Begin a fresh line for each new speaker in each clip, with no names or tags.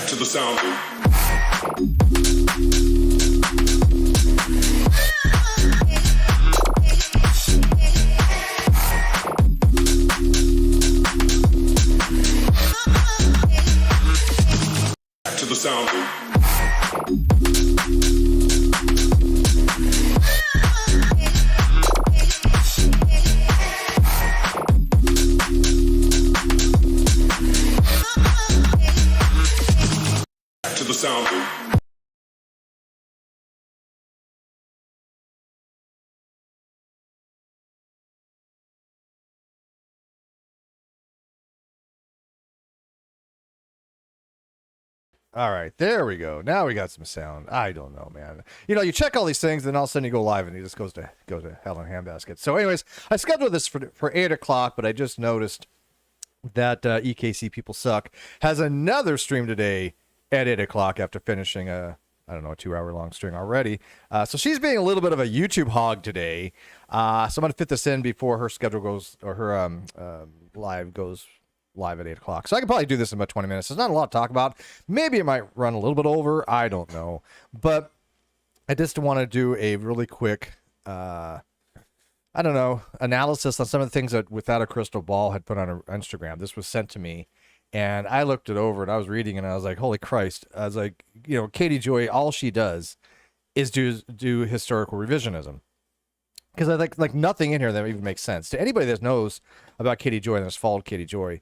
to the sound. To the sound. To the sound.
All right, there we go. Now we got some sound. I don't know, man. You know, you check all these things, then all of a sudden you go live, and it just goes to hell in a handbasket. So, anyways, I scheduled this for 8 o'clock, but I just noticed that EKC People Suck has another stream today at 8 o'clock after finishing a 2-hour-long string already. So she's being a little bit of a YouTube hog today. So I'm going to fit this in before her schedule goes, or her live goes live at 8 o'clock. So I can probably do this in about 20 minutes. There's not a lot to talk about. Maybe it might run a little bit over. I don't know. But I just want to do a really quick, analysis on some of the things that Without a Crystal Ball had put on her Instagram. This was sent to me, and I looked it over, and I was reading, and I was like, holy Christ. I was like, you know, Katie Joy, all she does is do historical revisionism. Because I think like nothing in here that even makes sense. To anybody that knows about Katie Joy and has followed Katie Joy,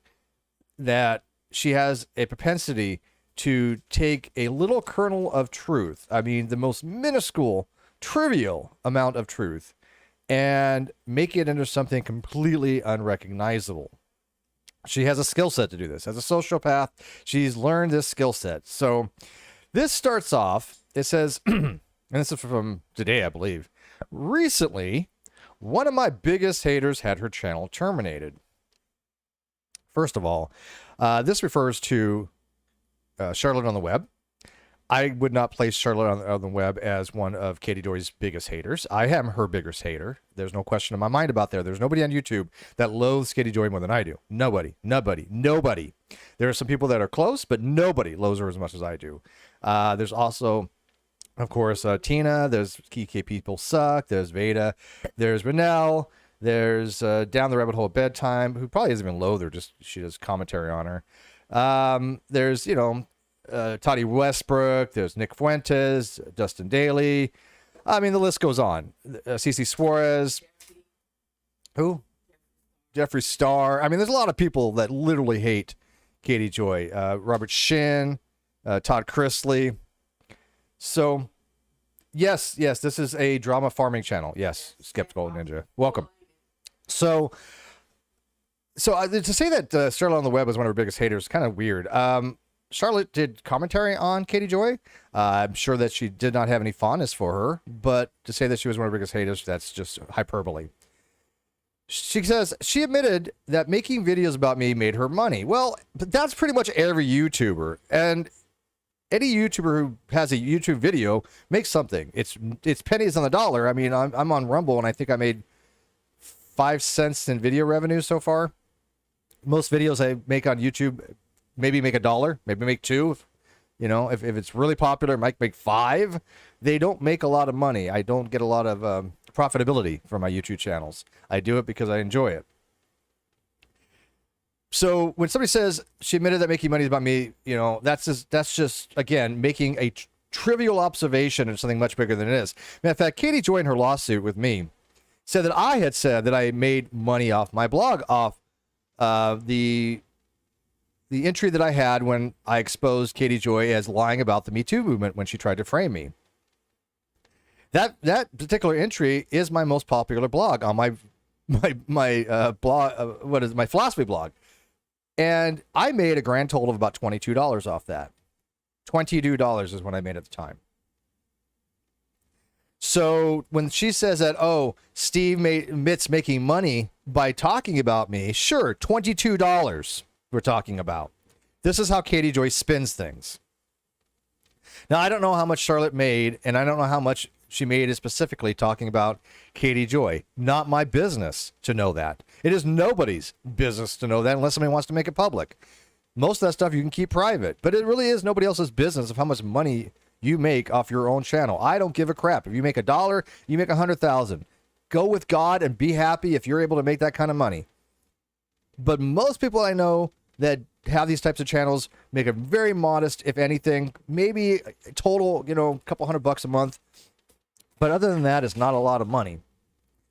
that she has a propensity to take a little kernel of truth, I mean, the most minuscule, trivial amount of truth, and make it into something completely unrecognizable. She has a skill set to do this. As a sociopath, she's learned this skill set. So this starts off, it says, and this is from today, I believe. Recently, one of my biggest haters had her channel terminated. First of all, this refers to Charlotte on the web. I would not place Charlotte on the web as one of Katie Joy's biggest haters. I am her biggest hater. There's no question in my mind about that. There's nobody on YouTube that loathes Katie Joy more than I do. Nobody. There are some people that are close, but nobody loathes her as much as I do. There's also, of course, Tina. There's EK People Suck. There's Veda. There's Renelle. There's Down the Rabbit Hole at Bedtime, who probably isn't even loathe her, just she does commentary on her. There's, Toddy Westbrook. There's Nick Fuentes, Dustin Daly. I mean, the list goes on. Cece Suarez. Who? Jeffree Star. I mean, there's a lot of people that literally hate Katie Joy. Robert Shin, Todd Chrisley. So, yes, this is a drama farming channel. Yes, Skeptical Ninja. Welcome. So to say that Charlotte on the web was one of her biggest haters is kind of weird. Charlotte did commentary on Katie Joy. I'm sure that she did not have any fondness for her, but to say that she was one of her biggest haters, that's just hyperbole. She says she admitted that making videos about me made her money. Well, but that's pretty much every YouTuber, and any YouTuber who has a YouTube video makes something. It's pennies on the dollar. I mean, I'm on Rumble, and I think I made 5 cents in video revenue so far. Most videos I make on YouTube maybe make $1, maybe make $2. You know, if it's really popular, I might make $5. They don't make a lot of money. I don't get a lot of profitability from my YouTube channels. I do it because I enjoy it. So when somebody says she admitted that making money is about me, you know, that's just again, making a trivial observation of something much bigger than it is. Matter of fact, Katie Joy in her lawsuit with me said that I had said that I made money off my blog, off the entry that I had when I exposed Katie Joy as lying about the Me Too movement when she tried to frame me. That particular entry is my most popular blog on my blog. What is it? My philosophy blog, and I made a grand total of about $22 off that. $22 is what I made at the time. So when she says that, oh, Steve admits making money by talking about me, sure, $22 we're talking about. This is how Katie Joy spins things. Now, I don't know how much Charlotte made, and I don't know how much she made specifically talking about Katie Joy. Not my business to know that. It is nobody's business to know that unless somebody wants to make it public. Most of that stuff you can keep private, but it really is nobody else's business of how much money you make off your own channel. I don't give a crap. If you make $1, you make 100,000. Go with God and be happy if you're able to make that kind of money. But most people I know that have these types of channels make a very modest, if anything, maybe total, a couple $100 a month. But other than that, it's not a lot of money.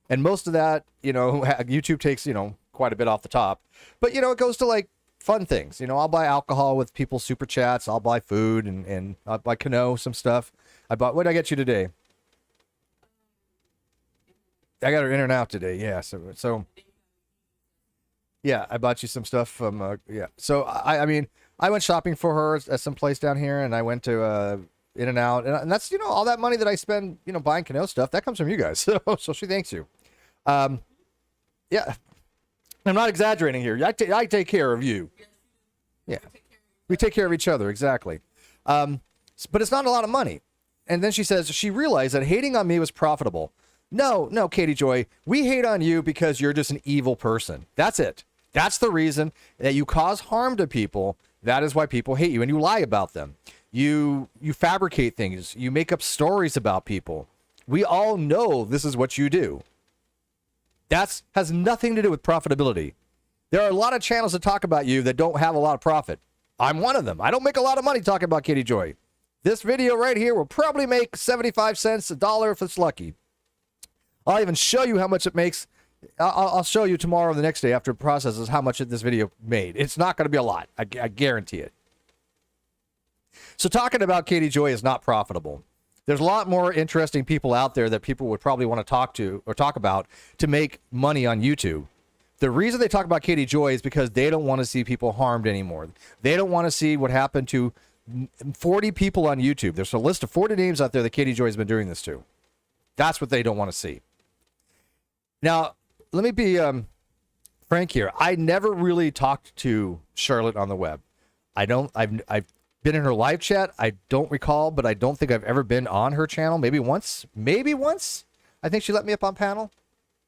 And most of that, YouTube takes, quite a bit off the top. But, it goes to like fun things. I'll buy alcohol with people's super chats. I'll buy food and I'll buy Kano, some stuff. What did I get you today? I got her in and out today. Yeah. So yeah, I bought you some stuff from, yeah. So I mean, I went shopping for her at some place down here, and I went to, in and out, and that's, all that money that I spend, buying Kano stuff, that comes from you guys. So she thanks you. Yeah. I'm not exaggerating here. I take care of you. Yeah. We take care of each other. Exactly. But it's not a lot of money. And then she says she realized that hating on me was profitable. No, Katie Joy, we hate on you because you're just an evil person. That's it. That's the reason that you cause harm to people. That is why people hate you, and you lie about them. You fabricate things. You make up stories about people. We all know this is what you do. That has nothing to do with profitability. There are a lot of channels that talk about you that don't have a lot of profit. I'm one of them. I don't make a lot of money talking about Katie Joy. This video right here will probably make 75 cents, $1 if it's lucky. I'll even show you how much it makes. I'll show you tomorrow or the next day after it processes how much this video made. It's not going to be a lot. I guarantee it. So talking about Katie Joy is not profitable. There's a lot more interesting people out there that people would probably want to talk to or talk about to make money on YouTube. The reason they talk about Katie Joy is because they don't want to see people harmed anymore. They don't want to see what happened to 40 people on YouTube. There's a list of 40 names out there that Katie Joy has been doing this to. That's what they don't want to see. Now, let me be frank here. I never really talked to Charlotte on the web. I've been in her live chat. I don't recall, but I don't think I've ever been on her channel. Maybe once. I think she let me up on panel,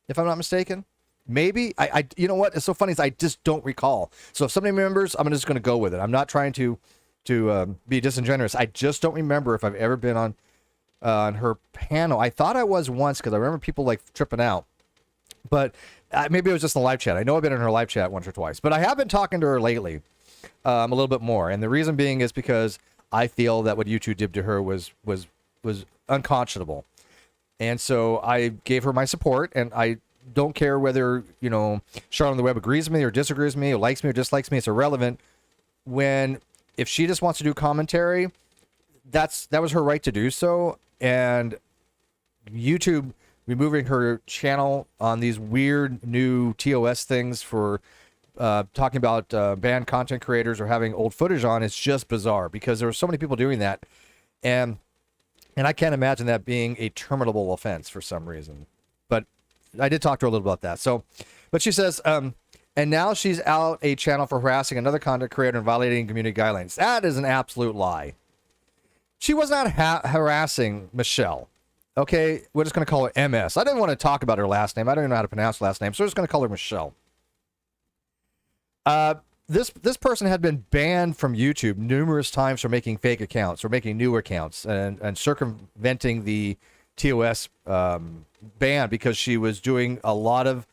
if I'm not mistaken. Maybe. You know what? It's so funny is I just don't recall. So if somebody remembers, I'm just going to go with it. I'm not trying to be disingenuous. I just don't remember if I've ever been on her panel. I thought I was once because I remember people like tripping out. But maybe it was just in the live chat. I know I've been in her live chat once or twice. But I have been talking to her lately a little bit more. And the reason being is because I feel that what YouTube did to her was unconscionable. And so I gave her my support. And I don't care whether, Charlotte on the web agrees with me or disagrees with me or likes me or dislikes me. It's irrelevant. If she just wants to do commentary, that was her right to do so. And YouTube removing her channel on these weird new TOS things for talking about banned content creators or having old footage on, it's just bizarre because there were so many people doing that. And I can't imagine that being a terminable offense for some reason. But I did talk to her a little about that. So, but she says, and now she's out a channel for harassing another content creator and violating community guidelines. That is an absolute lie. She was not harassing Michelle. Okay, we're just going to call her MS. I didn't want to talk about her last name. I don't even know how to pronounce her last name, so we're just going to call her Michelle. This person had been banned from YouTube numerous times for making fake accounts or making new accounts and circumventing the TOS ban because she was doing a lot of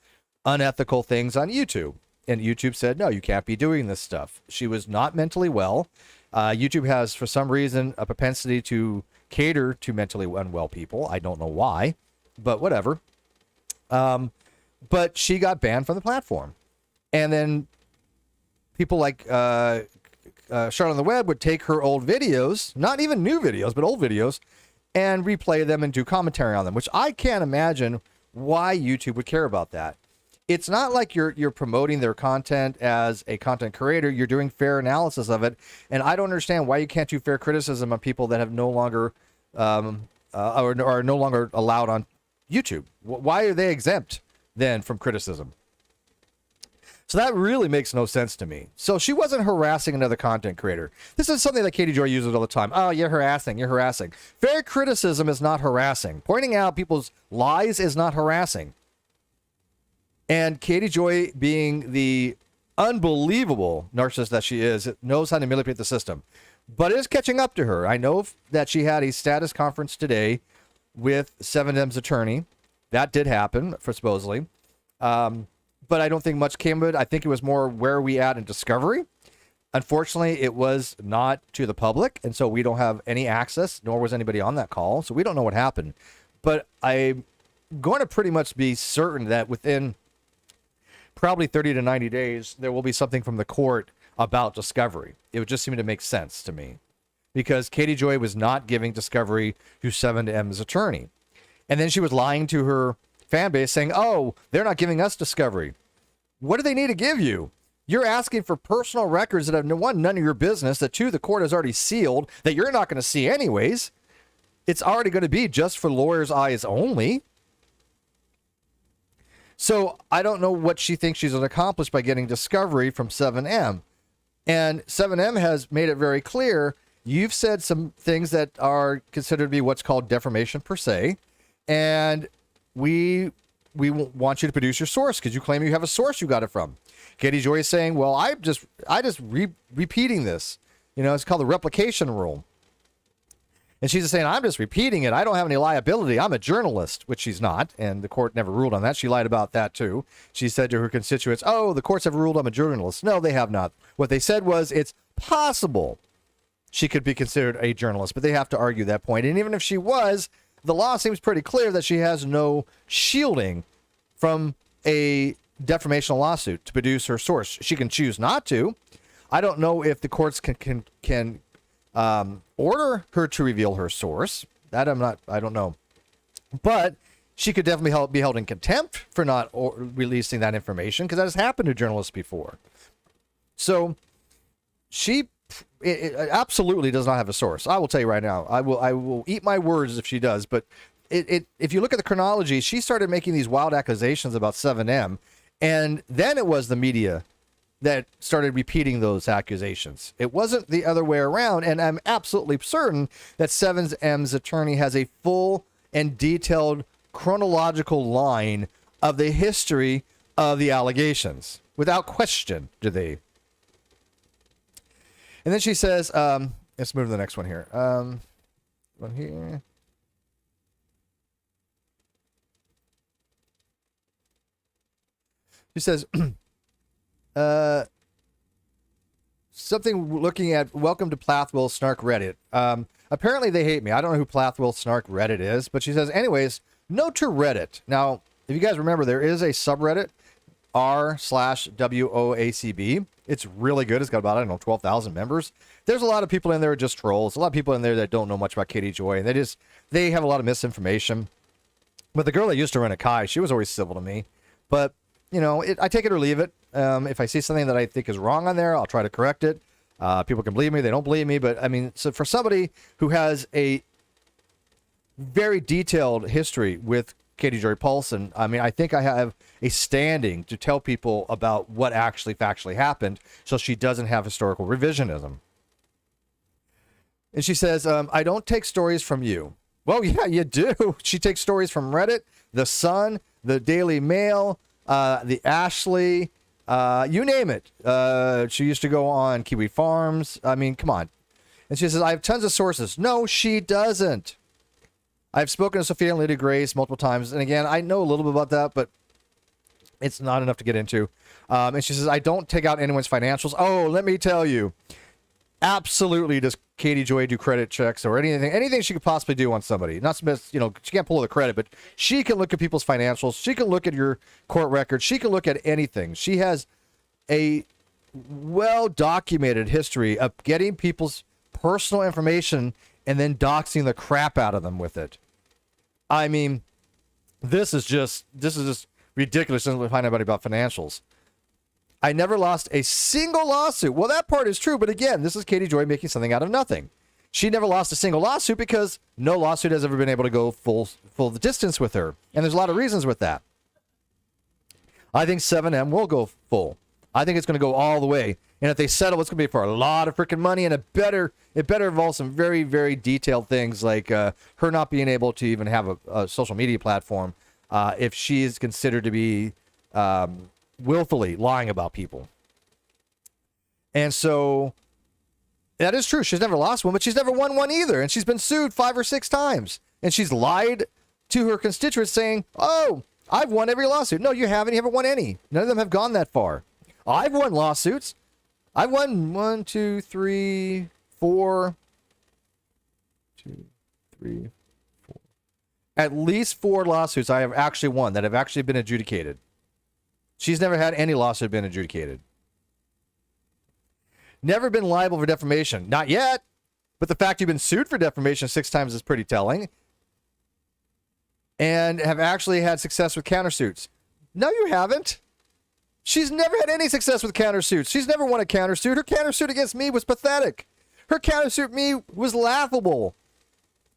unethical things on YouTube. And YouTube said, no, you can't be doing this stuff. She was not mentally well. YouTube has, for some reason, a propensity to cater to mentally unwell people. I don't know why, but whatever. But she got banned from the platform. And then people like Charlotte on the web would take her old videos, not even new videos, but old videos, and replay them and do commentary on them, which I can't imagine why YouTube would care about that. It's not like you're promoting their content as a content creator. You're doing fair analysis of it. And I don't understand why you can't do fair criticism of people that have no longer are no longer allowed on YouTube. Why are they exempt then from criticism? So that really makes no sense to me. So she wasn't harassing another content creator. This is something that Katie Joy uses all the time. Oh, you're harassing. Fair criticism is not harassing. Pointing out people's lies is not harassing. And Katie Joy, being the unbelievable narcissist that she is, knows how to manipulate the system. But it is catching up to her. I know that she had a status conference today with 7M's attorney. That did happen, for supposedly. But I don't think much came of it. I think it was more where are we at in discovery. Unfortunately, it was not to the public, and so we don't have any access, nor was anybody on that call, so we don't know what happened. But I'm going to pretty much be certain that within probably 30 to 90 days, there will be something from the court about discovery. It would just seem to make sense to me, because Katie Joy was not giving discovery to 7M's attorney. And then she was lying to her fan base saying, oh, they're not giving us discovery. What do they need to give you? You're asking for personal records that have, one, none of your business, that two, the court has already sealed, that you're not going to see anyways. It's already going to be just for lawyers' eyes only. So I don't know what she thinks she's going to accomplish by getting discovery from 7M. And 7M has made it very clear, you've said some things that are considered to be what's called defamation per se, and we want you to produce your source because you claim you have a source you got it from. Katie Joy is saying, well, I just repeating this. You know, it's called the replication rule. And she's just saying, I'm just repeating it. I don't have any liability. I'm a journalist, which she's not. And the court never ruled on that. She lied about that, too. She said to her constituents, oh, the courts have ruled I'm a journalist. No, they have not. What they said was it's possible she could be considered a journalist, but they have to argue that point. And even if she was, the law seems pretty clear that she has no shielding from a defamational lawsuit to produce her source. She can choose not to. I don't know if the courts can order her to reveal her source. That I don't know. But she could definitely be held in contempt for not releasing that information, because that has happened to journalists before. So she absolutely does not have a source. I will tell you right now. I will eat my words if she does. But if you look at the chronology, she started making these wild accusations about 7M, and then it was the media that started repeating those accusations. It wasn't the other way around, and I'm absolutely certain that 7M's attorney has a full and detailed chronological line of the history of the allegations. Without question, do they? And then she says, let's move to the next one here. One here. She says, something looking at welcome to Plathwell Snark Reddit. Apparently they hate me. I don't know who Plathwell Snark Reddit is, but she says, anyways, note to Reddit. Now, if you guys remember, there is a subreddit, r/WOACB. It's really good. It's got about, 12,000 members. There's a lot of people in there just trolls. A lot of people in there that don't know much about Katie Joy, and they have a lot of misinformation. But the girl that used to run a Kai, she was always civil to me. But, I take it or leave it. If I see something that I think is wrong on there, I'll try to correct it. People can believe me. They don't believe me. But, so for somebody who has a very detailed history with Katie Joy Paulson, I think I have a standing to tell people about what actually factually happened, so she doesn't have historical revisionism. And she says, I don't take stories from you. Well, yeah, you do. She takes stories from Reddit, The Sun, the Daily Mail, the Ashley, you name it. She used to go on Kiwi Farms. Come on. And she says, I have tons of sources. No, she doesn't. I've spoken to Sophia and Lady Grace multiple times. And again, I know a little bit about that, but it's not enough to get into. And she says, I don't take out anyone's financials. Oh, let me tell you. Absolutely does Katie Joy do credit checks or anything she could possibly do on somebody. Not, she can't pull the credit, but she can look at people's financials. She can look at your court record. She can look at anything. She has a well-documented history of getting people's personal information and then doxing the crap out of them with it. This is just ridiculous to find anybody about financials. I never lost a single lawsuit. Well, that part is true, but again, this is Katie Joy making something out of nothing. She never lost a single lawsuit because no lawsuit has ever been able to go full the distance with her. And there's a lot of reasons with that. I think 7M will go full. I think it's going to go all the way. And if they settle, it's going to be for a lot of freaking money, and it better involve some very, very detailed things like her not being able to even have a social media platform if she is considered to be willfully lying about people. And so that is true. She's never lost one, but she's never won one either. And she's been sued 5 or 6 times. And she's lied to her constituents saying, oh, I've won every lawsuit. No, you haven't. You haven't won any. None of them have gone that far. I've won lawsuits. I've won 1, 2, 3, 4. 2, 3, 4. At least 4 lawsuits I have actually won that have actually been adjudicated. She's never had any lawsuit been adjudicated. Never been liable for defamation. Not yet. But the fact you've been sued for defamation 6 times is pretty telling. And have actually had success with countersuits. No, you haven't. She's never had any success with countersuits. She's never won a countersuit. Her countersuit against me was pathetic. Her countersuit me was laughable.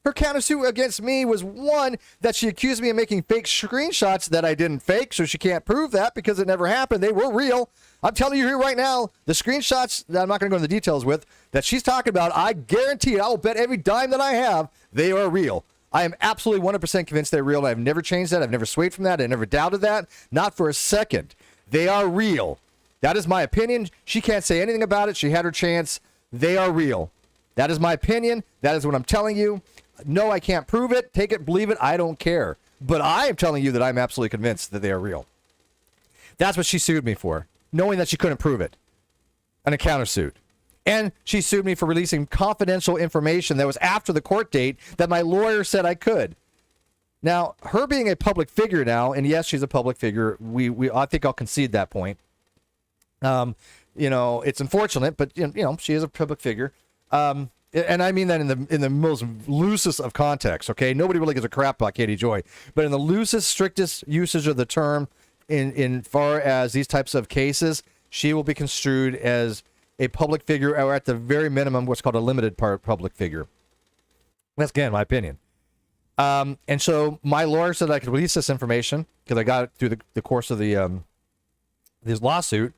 Her countersuit against me was one that she accused me of making fake screenshots that I didn't fake, so she can't prove that because it never happened. They were real. I'm telling you here right now, the screenshots that I'm not going to go into the details with that she's talking about, I guarantee it, I will bet every dime that I have, they are real. I am absolutely 100% convinced they're real. I've never changed that. I've never swayed from that. I never doubted that. Not for a second. They are real. That is my opinion. She can't say anything about it. She had her chance. They are real. That is my opinion. That is what I'm telling you. No, I can't prove it. Take it, believe it. I don't care. But I am telling you that I'm absolutely convinced that they are real. That's what she sued me for, knowing that she couldn't prove it. An countersuit. And she sued me for releasing confidential information that was after the court date that my lawyer said I could. Now, her being a public figure now, and yes, she's a public figure. I think I'll concede that point. It's unfortunate, but she is a public figure. And I mean that in the most loosest of contexts. Okay, nobody really gives a crap about Katie Joy, but in the loosest, strictest usage of the term, in far as these types of cases, she will be construed as a public figure, or at the very minimum, what's called a limited public figure. That's again my opinion. And so my lawyer said I could release this information because I got it through the course of this lawsuit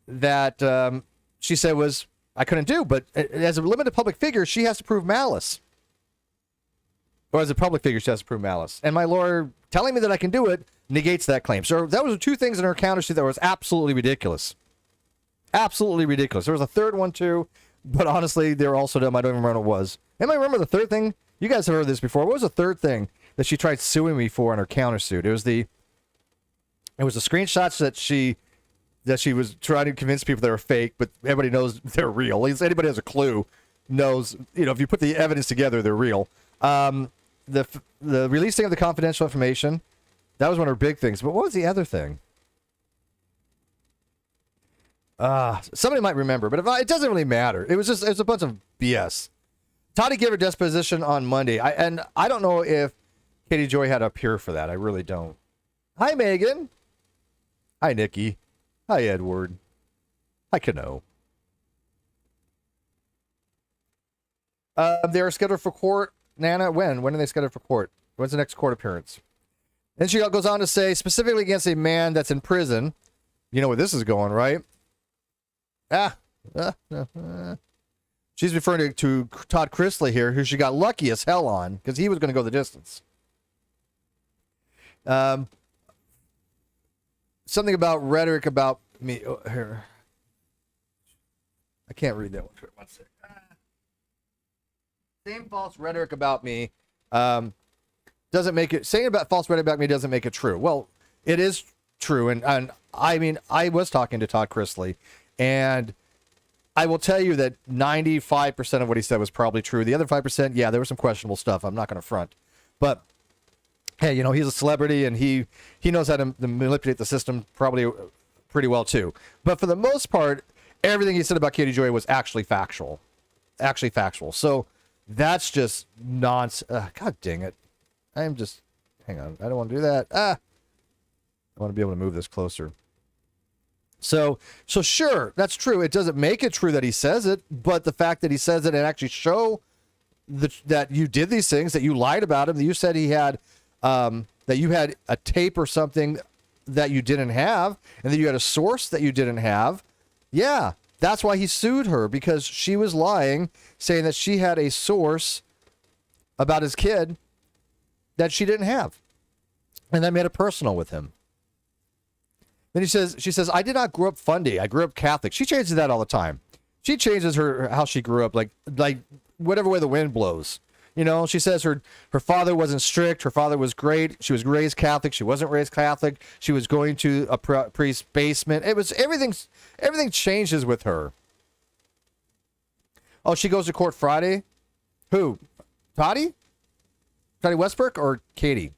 that she said was I couldn't do. But as a limited public figure, she has to prove malice. Or as a public figure, she has to prove malice. And my lawyer telling me that I can do it negates that claim. So that was 2 things in her countersuit that was absolutely ridiculous. Absolutely ridiculous. There was a third one too, but honestly, they were also dumb. I don't even remember what it was. Anybody remember the third thing? You guys have heard this before. What was the third thing that she tried suing me for in her countersuit? It was the screenshots that she was trying to convince people they were fake, but everybody knows they're real. At least anybody has a clue knows, if you put the evidence together, they're real. The releasing of the confidential information, that was one of her big things. But what was the other thing? Somebody might remember, but it doesn't really matter. It was a bunch of BS. Toddy gave her deposition on Monday. I don't know if Katie Joy had to appear for that. I really don't. Hi, Megan. Hi, Nikki. Hi, Edward. Hi, Kano. They are scheduled for court. Nana, when? When are they scheduled for court? When's the next court appearance? Then she goes on to say, specifically against a man that's in prison. You know where this is going, right? She's referring to Todd Chrisley here, who she got lucky as hell on, because he was going to go the distance. Something about rhetoric about me. Oh, here. I can't read that one. One second. Same false rhetoric about me doesn't make it. Saying about false rhetoric about me doesn't make it true. Well, it is true, and I mean, I was talking to Todd Chrisley, and I will tell you that 95% of what he said was probably true. The other 5%, yeah, there was some questionable stuff. I'm not going to front, but hey, he's a celebrity, and he knows how to manipulate the system probably pretty well too. But for the most part, everything he said about Katie Joy was actually factual. So that's just nonsense. God dang it. Hang on. I don't want to do that. I want to be able to move this closer. So sure, that's true. It doesn't make it true that he says it, but the fact that he says it and actually show that you did these things, that you lied about him, that you said he had, that you had a tape or something that you didn't have, and that you had a source that you didn't have. Yeah, that's why he sued her, because she was lying, saying that she had a source about his kid that she didn't have. And that made it personal with him. Then she says, I did not grow up fundy. I grew up Catholic. She changes that all the time. She changes how she grew up, like whatever way the wind blows. You know, she says her father wasn't strict. Her father was great. She was raised Catholic. She wasn't raised Catholic. She was going to a priest's basement. It was everything changes with her. Oh, she goes to court Friday? Who? Toddy? Toddy Westbrook or Katie?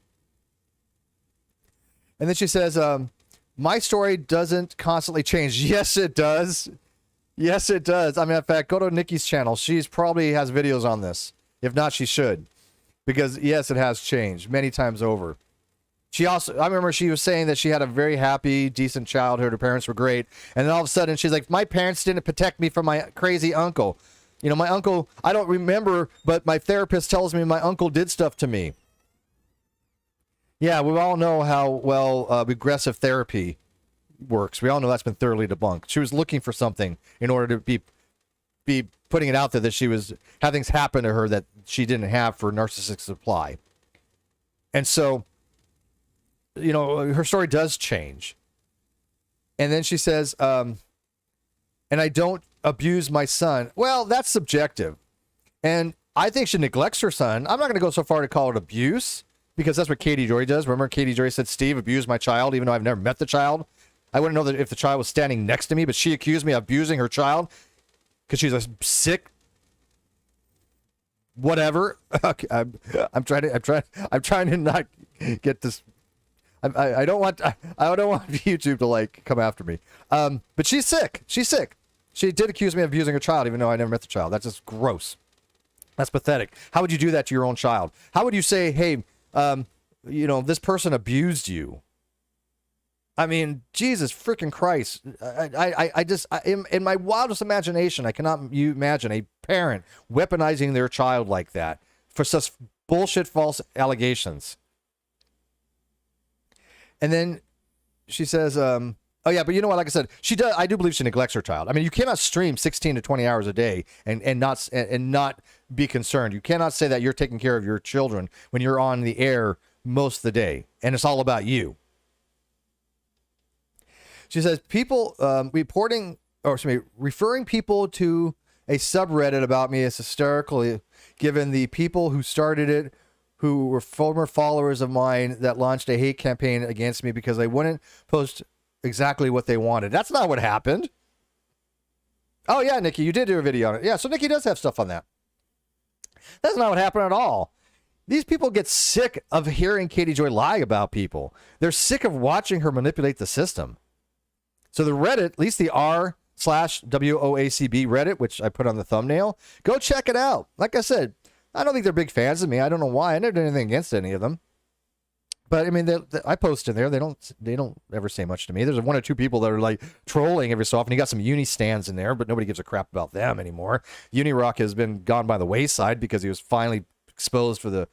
And then she says, my story doesn't constantly change. Yes, it does. Yes, it does. I mean, in fact, go to Nikki's channel. She's probably has videos on this. If not, she should. Because, yes, it has changed many times over. I remember she was saying that she had a very happy, decent childhood. Her parents were great. And then all of a sudden, she's like, my parents didn't protect me from my crazy uncle. You know, my uncle, I don't remember, but my therapist tells me my uncle did stuff to me. Yeah, we all know how well regressive therapy works. We all know that's been thoroughly debunked. She was looking for something in order to be putting it out there that she was had things happen to her that she didn't have for narcissistic supply. And so, you know, her story does change. And then she says, and I don't abuse my son. Well, that's subjective. And I think she neglects her son. I'm not going to go so far to call it abuse, because that's what Katie Joy does. Remember, Katie Joy said, Steve abused my child, even though I've never met the child. I wouldn't know that if the child was standing next to me, but she accused me of abusing her child because she's a sick whatever. I'm trying to not get this. I don't want YouTube to like come after me. But she's sick. She's sick. She did accuse me of abusing her child, even though I never met the child. That's just gross. That's pathetic. How would you do that to your own child? How would you say, hey, you know, this person abused you? I mean, Jesus freaking Christ. I just, in my wildest imagination, I cannot imagine a parent weaponizing their child like that for such bullshit false allegations. And then she says, oh yeah, but you know what, like I said, I do believe she neglects her child. I mean, you cannot stream 16 to 20 hours a day and not be concerned. You cannot say that you're taking care of your children when you're on the air most of the day and it's all about you. She says, people referring people to a subreddit about me is hysterical, given the people who started it, who were former followers of mine that launched a hate campaign against me because they wouldn't post exactly what they wanted. That's not what happened. Oh yeah, Nikki, you did do a video on it. Yeah, so Nikki does have stuff on that. That's not what happened at all. These people get sick of hearing Katie Joy lie about people. They're sick of watching her manipulate the system. So the Reddit, at least the r/WOACB Reddit, which I put on the thumbnail, go check it out. Like I said, I don't think they're big fans of me. I don't know why. I never did anything against any of them. But I mean, I post in there. They don't ever say much to me. There's one or two people that are like trolling every so often. You got some uni stands in there, but nobody gives a crap about them anymore. Unirock has been gone by the wayside because he was finally exposed for the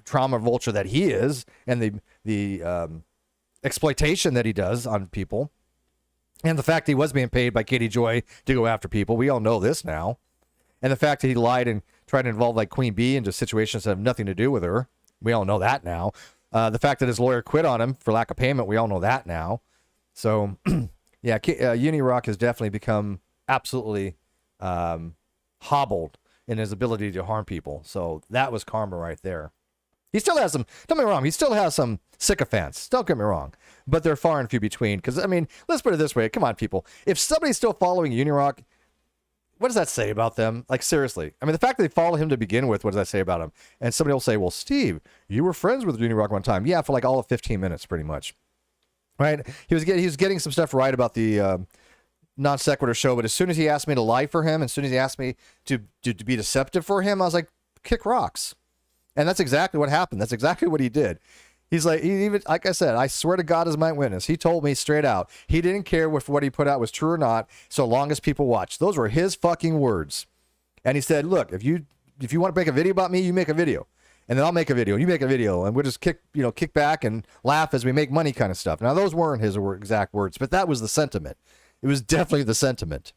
trauma vulture that he is, and the exploitation that he does on people, and the fact that he was being paid by Katie Joy to go after people. We all know this now. And the fact that he lied and tried to involve like Queen Bee into situations that have nothing to do with her. We all know that now. The fact that his lawyer quit on him for lack of payment. We all know that now. So yeah, Unirock has definitely become absolutely hobbled in his ability to harm people. So that was karma right there. He still has some, don't get me wrong, he still has some sycophants. Don't get me wrong. But they're far and few between. Because, I mean, let's put it this way. Come on, people. If somebody's still following Unirock, what does that say about them? Like, seriously. I mean, the fact that they follow him to begin with, what does that say about him? And somebody will say, well, Steve, you were friends with Unirock one time. Yeah, for like all of 15 minutes, pretty much. Right? He was getting some stuff right about the non sequitur show, but as soon as he asked me to lie for him, as soon as he asked me to be deceptive for him, I was like, kick rocks. And that's exactly what happened. That's exactly what he did. He's like, like I said, I swear to God as my witness, he told me straight out, he didn't care if what he put out was true or not, so long as people watch. Those were his fucking words. And he said, look, if you want to make a video about me, you make a video. And then I'll make a video, and you make a video, and we'll just kick back and laugh as we make money kind of stuff. Now, those weren't his exact words, but that was the sentiment. It was definitely the sentiment.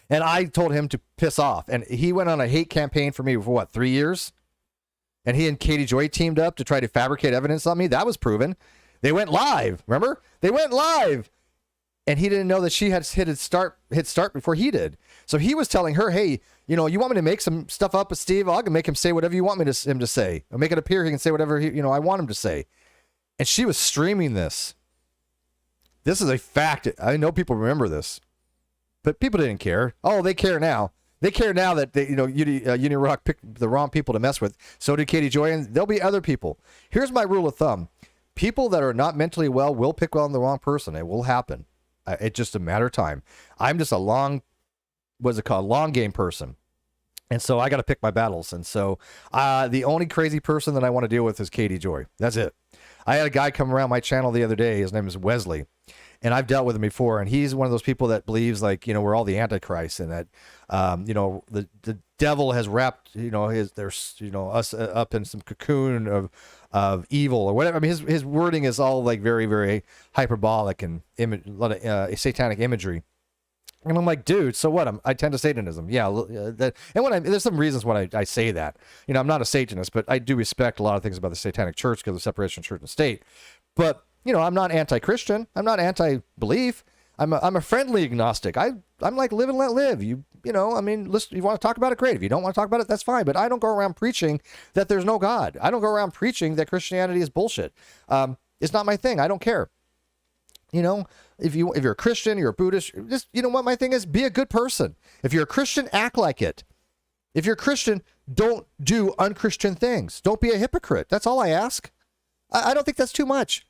And I told him to piss off. And he went on a hate campaign for me for what, 3 years? And he and Katie Joy teamed up to try to fabricate evidence on me. That was proven. They went live. Remember? They went live. And he didn't know that she had hit start before he did. So he was telling her, hey, you know, you want me to make some stuff up with Steve? I can make him say whatever you want him to say. I'll make it appear he can say whatever I want him to say. And she was streaming this. This is a fact. I know people remember this, but people didn't care. Oh, they care now. They care now that Uni Rock picked the wrong people to mess with. So did Katie Joy, and there'll be other people. Here's my rule of thumb: people that are not mentally well will pick on the wrong person. It will happen. It's just a matter of time. I'm just a long game person. And so I got to pick my battles. And so the only crazy person that I want to deal with is Katie Joy. That's it. I had a guy come around my channel the other day. His name is Wesley. And I've dealt with him before. And he's one of those people that believes, like, we're all the Antichrist, and that, the devil has wrapped, us up in some cocoon of evil or whatever. I mean, his wording is all like very, very hyperbolic and a lot of satanic imagery. And I'm like, dude, so what? I tend to Satanism. Yeah. There's some reasons why I say that. I'm not a Satanist, but I do respect a lot of things about the Satanic Church because of the separation of church and state. But, I'm not anti-Christian. I'm not anti-belief. I'm a friendly agnostic. I'm like live and let live. Listen, you want to talk about it, great. If you don't want to talk about it, that's fine. But I don't go around preaching that there's no God. I don't go around preaching that Christianity is bullshit. It's not my thing. I don't care. If you're a Christian, you're a Buddhist, just, what my thing is, be a good person. If you're a Christian, act like it. If you're a Christian, don't do unchristian things. Don't be a hypocrite. That's all I ask. I don't think that's too much.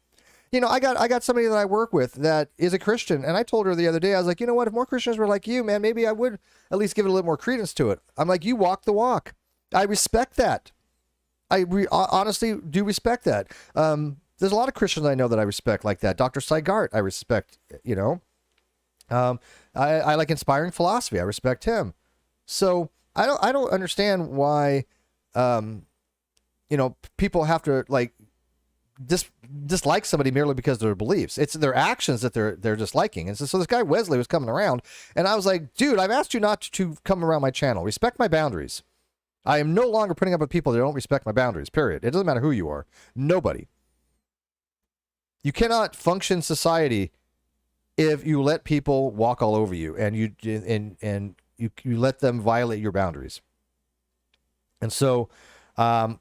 I got somebody that I work with that is a Christian, and I told her the other day, I was like, you know what, if more Christians were like you, man, maybe I would at least give it a little more credence to it. I'm like, you walk the walk. I respect that. I honestly do respect that. There's a lot of Christians I know that I respect like that. Dr. Seigart, I respect, I like inspiring philosophy. I respect him. So I don't understand why, people have to like dislike somebody merely because of their beliefs. It's their actions that they're disliking. And so this guy Wesley was coming around, and I was like, dude, I've asked you not to come around my channel. Respect my boundaries. I am no longer putting up with people that don't respect my boundaries, period. It doesn't matter who you are. Nobody. You cannot function society if you let people walk all over you and you let them violate your boundaries. And so I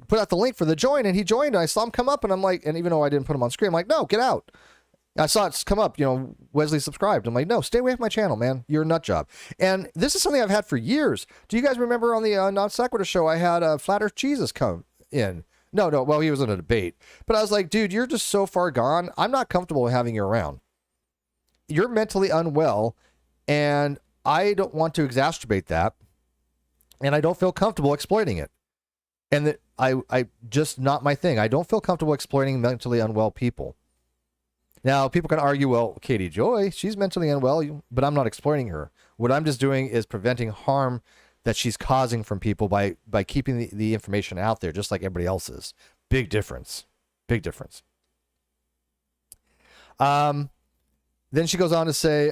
put out the link for the join, and he joined, and I saw him come up, and I'm like, and even though I didn't put him on screen, I'm like, no, get out. I saw it come up, Wesley subscribed. I'm like, no, stay away from my channel, man. You're a nut job. And this is something I've had for years. Do you guys remember on the Non Sequitur show, I had Flat Earth Jesus come in? No, well, he was in a debate. But I was like, dude, you're just so far gone. I'm not comfortable having you around. You're mentally unwell, and I don't want to exacerbate that, and I don't feel comfortable exploiting it. And that I just not my thing. I don't feel comfortable exploiting mentally unwell people. Now, people can argue, well, Katie Joy, she's mentally unwell, but I'm not exploiting her. What I'm just doing is preventing harm that she's causing from people by keeping the information out there, just like everybody else is. Big difference. Big difference. Then she goes on to say,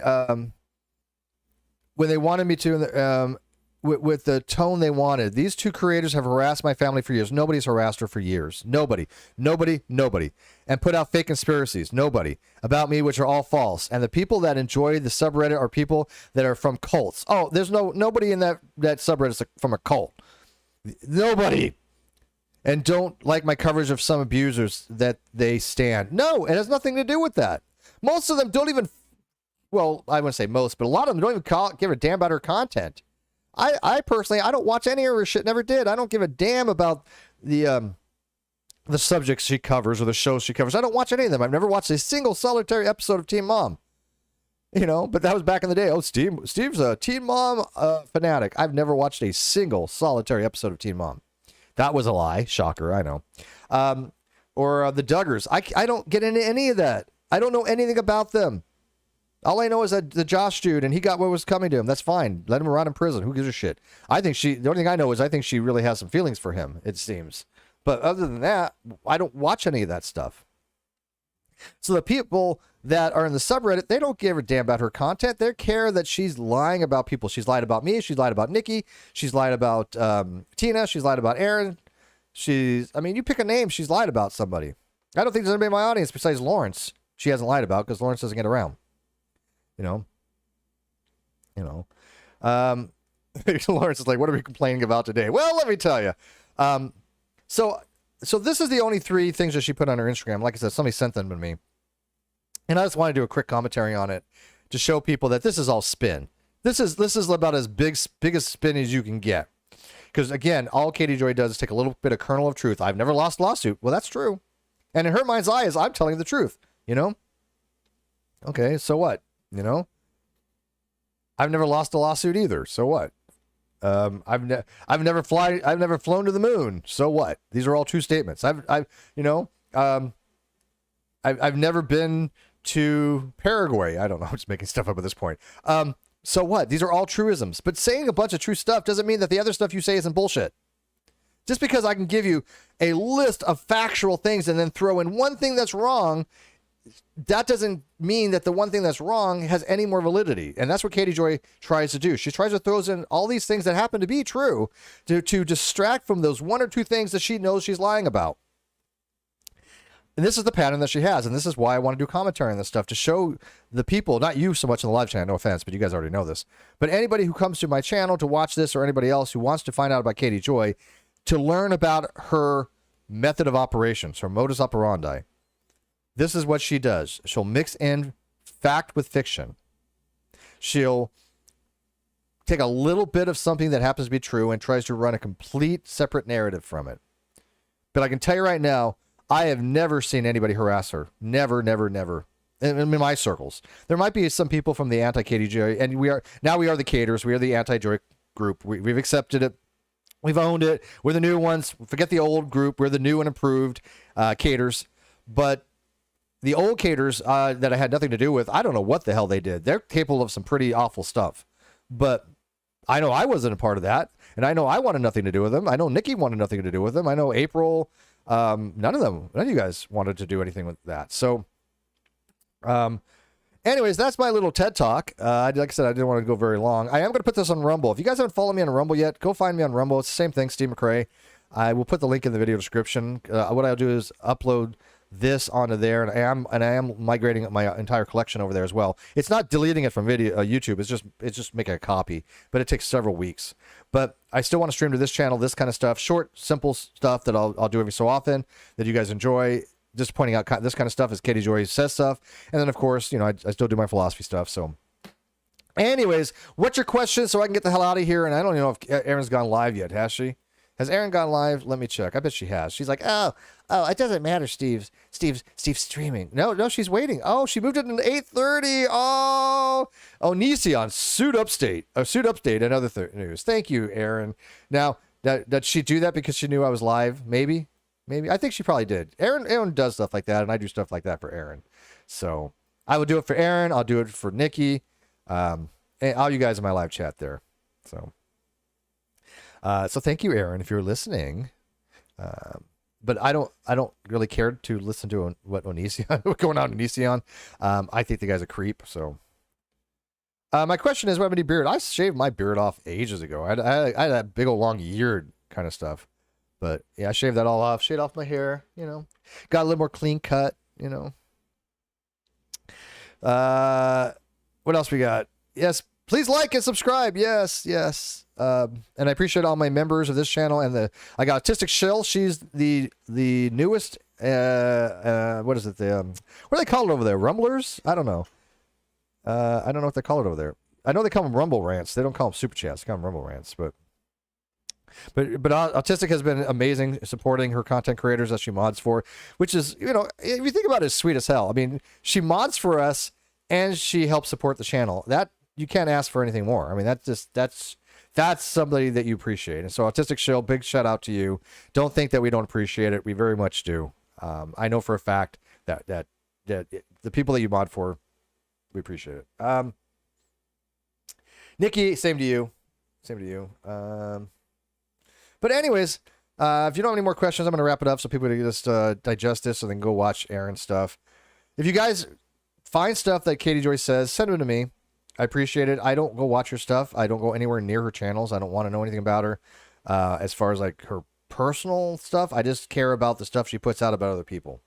when they wanted me to, with the tone they wanted, these two creators have harassed my family for years. Nobody's harassed her for years. Nobody. And put out fake conspiracies. Nobody. About me, which are all false. And the people that enjoy the subreddit are people that are from cults. Oh, there's nobody in that subreddit is from a cult. Nobody. And don't like my coverage of some abusers that they stand. No, it has nothing to do with that. Most of them don't even, well, I wouldn't say most, but a lot of them don't even give a damn about her content. I personally, I don't watch any of her shit, never did. I don't give a damn about the subjects she covers or the shows she covers. I don't watch any of them. I've never watched a single solitary episode of Teen Mom. But that was back in the day. Oh, Steve's a Teen Mom fanatic. I've never watched a single solitary episode of Teen Mom. That was a lie. Shocker, I know. Or the Duggars. I don't get into any of that. I don't know anything about them. All I know is that the Josh dude, and he got what was coming to him. That's fine. Let him rot in prison. Who gives a shit? The only thing I know is I think she really has some feelings for him, it seems. But other than that, I don't watch any of that stuff. So the people that are in the subreddit, they don't give a damn about her content. They care that she's lying about people. She's lied about me. She's lied about Nikki. She's lied about Tina. She's lied about Aaron. You pick a name, she's lied about somebody. I don't think there's anybody in my audience besides Lawrence she hasn't lied about, because Lawrence doesn't get around. You know? You know? Lawrence is like, what are we complaining about today? Well, let me tell you. So this is the only 3 things that she put on her Instagram. Like I said, somebody sent them to me. And I just want to do a quick commentary on it to show people that this is all spin. This is about as biggest spin as you can get. Because again, all Katie Joy does is take a little bit of kernel of truth. I've never lost a lawsuit. Well, that's true. And in her mind's eye is I'm telling the truth, you know? Okay, so what? You know? I've never lost a lawsuit either. So what? I've never flown to the moon. So what? These are all true statements. I've never been to Paraguay. I don't know. I'm just making stuff up at this point. So what? These are all truisms. But saying a bunch of true stuff doesn't mean that the other stuff you say isn't bullshit. Just because I can give you a list of factual things and then throw in one thing that's wrong, that doesn't mean that the one thing that's wrong has any more validity. And that's what Katie Joy tries to do. She tries to throw in all these things that happen to be true to distract from those 1 or 2 things that she knows she's lying about. And this is the pattern that she has. And this is why I want to do commentary on this stuff, to show the people, not you so much in the live channel, no offense, but you guys already know this, but anybody who comes to my channel to watch this, or anybody else who wants to find out about Katie Joy, to learn about her method of operations, her modus operandi. This is what she does. She'll mix in fact with fiction. She'll take a little bit of something that happens to be true and tries to run a complete separate narrative from it. But I can tell you right now, I have never seen anybody harass her. Never, never, never. In my circles. There might be some people from the anti-Katie Joy, and we are the Caters. We are the anti-Joy group. We've accepted it. We've owned it. We're the new ones. Forget the old group. We're the new and improved Caters. But the old Caters that I had nothing to do with, I don't know what the hell they did. They're capable of some pretty awful stuff. But I know I wasn't a part of that. And I know I wanted nothing to do with them. I know Nikki wanted nothing to do with them. I know April, none of you guys wanted to do anything with that. So, anyways, that's my little TED Talk. Like I said, I didn't want to go very long. I am going to put this on Rumble. If you guys haven't followed me on Rumble yet, go find me on Rumble. It's the same thing, Steve McRae. I will put the link in the video description. What I'll do is upload this onto there, and I am migrating my entire collection over there as well. It's not deleting it from YouTube. It's just making a copy, but it takes several weeks. But I still want to stream to this channel, this kind of stuff, short, simple stuff that I'll do every so often that you guys enjoy. Just pointing out this kind of stuff as Katie Joy says stuff, and then of course, I still do my philosophy stuff. So, anyways, what's your question so I can get the hell out of here? And I don't even know if Erin's gone live yet. Has she? Has Erin gone live? Let me check. I bet she has. She's like, oh, it doesn't matter, Steve's streaming. No, she's waiting. Oh, she moved it to 8:30. Oh, Nision, Suit Upstate, and other news. Thank you, Erin. Now, did she do that because she knew I was live? Maybe. I think she probably did. Erin does stuff like that, and I do stuff like that for Erin. So I will do it for Erin. I'll do it for Nikki, and all you guys in my live chat there. So thank you, Erin, if you're listening. But I don't really care to listen to what's going on in Onision. I think the guy's a creep. So my question is, what about beard? I shaved my beard off ages ago. I had that big old long eared kind of stuff. But yeah, I shaved that all off. Shaved off my hair. Got a little more clean cut. What else we got? Yes. Please like and subscribe. Yes. And I appreciate all my members of this channel. And I got Autistic Shell. She's the newest. What is it? What do they call it over there? Rumblers? I don't know. I don't know what they call it over there. I know they call them Rumble Rants. They don't call them Super Chats. They call them Rumble Rants. But Autistic has been amazing, supporting her content creators that she mods for, which is, if you think about it, it's sweet as hell. I mean, she mods for us and she helps support the channel. That you can't ask for anything more. I mean, that's somebody that you appreciate. And so Autistic Shill, big shout out to you. Don't think that we don't appreciate it. We very much do. I know for a fact that the people that you mod for, we appreciate it. Nikki, same to you. But anyways, if you don't have any more questions, I'm going to wrap it up so people can just digest this and then go watch Erin's stuff. If you guys find stuff that Katie Joy says, send them to me. I appreciate it. I don't go watch her stuff. I don't go anywhere near her channels. I don't want to know anything about her. As far as like her personal stuff, I just care about the stuff she puts out about other people.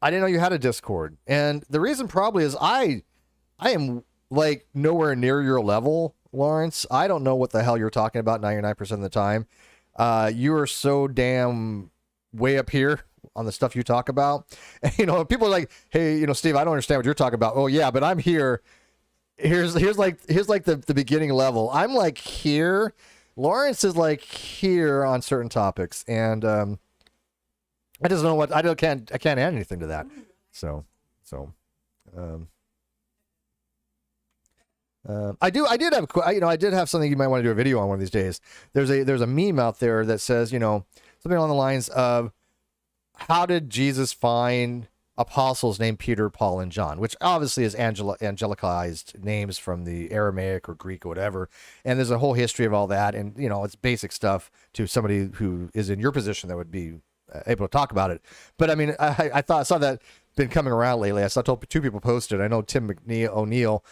I didn't know you had a Discord. And the reason probably is I am like nowhere near your level, Lawrence. I don't know what the hell you're talking about 99% of the time. You are so damn way up here on the stuff you talk about. And, people are like, hey, Steve, I don't understand what you're talking about. Oh yeah, but I'm here. Here's like the beginning level. I'm like here. Lawrence is like here on certain topics, and I just don't know what I can't add anything to that. So I did have something you might want to do a video on one of these days. There's a meme out there that says, something along the lines of, how did Jesus find apostles named Peter, Paul, and John, which obviously is angelicized names from the Aramaic or Greek or whatever. And there's a whole history of all that. And, it's basic stuff to somebody who is in your position that would be able to talk about it. But I mean, I saw that been coming around lately. I saw two people posted. I know Tim O'Neill,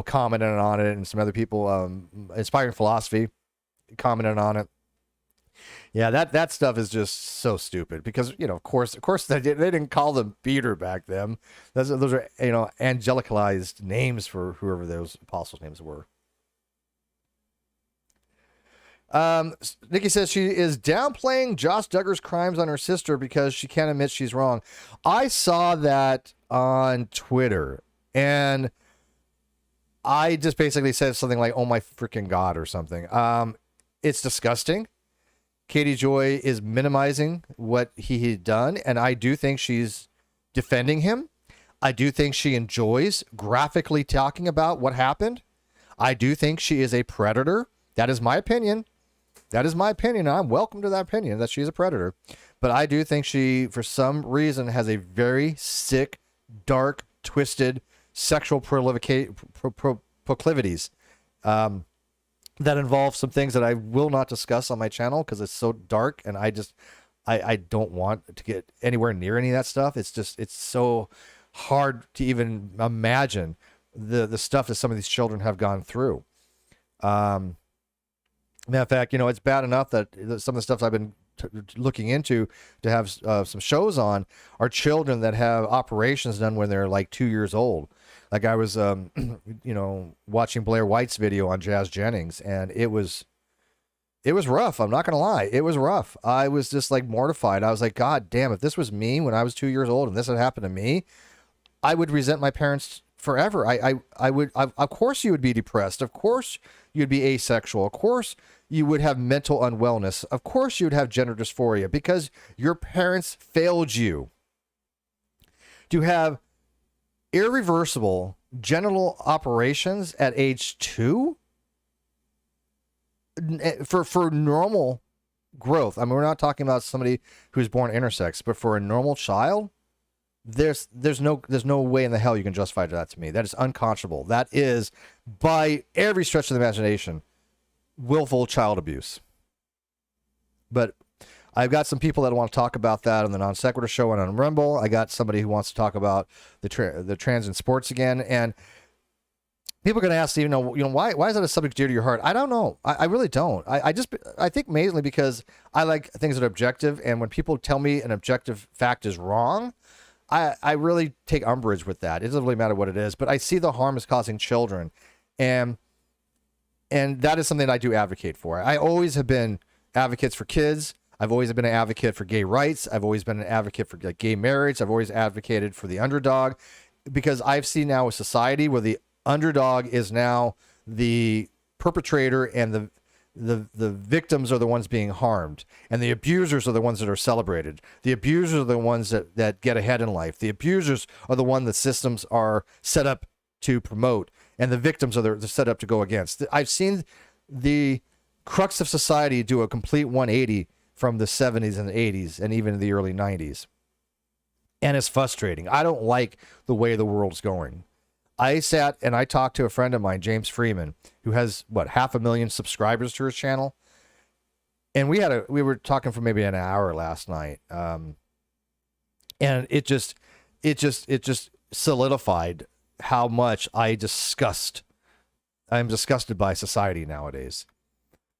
commented on it, and some other people, Inspiring Philosophy, commented on it. Yeah, that stuff is just so stupid because, of course they didn't call them Peter back then. Those are, angelicalized names for whoever those apostles' names were. Nikki says she is downplaying Josh Duggar's crimes on her sister because she can't admit she's wrong. I saw that on Twitter, and I just basically said something like, "Oh my freaking God," or something. It's disgusting. Katie Joy is minimizing what he had done, and I do think she's defending him. I do think she enjoys graphically talking about what happened. I do think she is a predator. That is my opinion. I'm welcome to that opinion that she's a predator. But I do think she, for some reason, has a very sick, dark, twisted sexual proclivities. That involves some things that I will not discuss on my channel because it's so dark, and I don't want to get anywhere near any of that stuff. It's so hard to even imagine the stuff that some of these children have gone through. Matter of fact, it's bad enough that some of the stuff I've been looking into to have some shows on are children that have operations done when they're like 2 years old. Like I was, watching Blair White's video on Jazz Jennings, and it was rough. I'm not going to lie. It was rough. I was just like mortified. I was like, God damn, if this was me when I was 2 years old and this had happened to me, I would resent my parents forever. I would, of course you would be depressed. Of course you'd be asexual. Of course you would have mental unwellness. Of course you would have gender dysphoria because your parents failed you. To have irreversible genital operations at age 2 for normal growth. I mean, we're not talking about somebody who's born intersex, but for a normal child, there's no way in the hell you can justify that to me. That is unconscionable. That is, by every stretch of the imagination, willful child abuse. But I've got some people that want to talk about that on the Non Sequitur show and on Rumble. I got somebody who wants to talk about the trans in sports again. And people are going to ask, why is that a subject dear to your heart? I don't know. I really don't. I think mainly because I like things that are objective. And when people tell me an objective fact is wrong, I really take umbrage with that. It doesn't really matter what it is, but I see the harm it's causing children. And that is something I do advocate for. I always have been advocates for kids. I've always been an advocate for gay rights. I've always been an advocate for gay marriage. I've always advocated for the underdog, because I've seen now a society where the underdog is now the perpetrator and the victims are the ones being harmed, and the abusers are the ones that are celebrated. The abusers are the ones that get ahead in life. The abusers are the one that systems are set up to promote, and the victims are the set up to go against. I've seen the crux of society do a complete 180 from the 70s and the 80s and even the early 90s. And it's frustrating. I don't like the way the world's going. I sat and I talked to a friend of mine, James Freeman, who has, 500,000 subscribers to his channel. And we were talking for maybe an hour last night. And it just solidified how much I'm disgusted by society nowadays.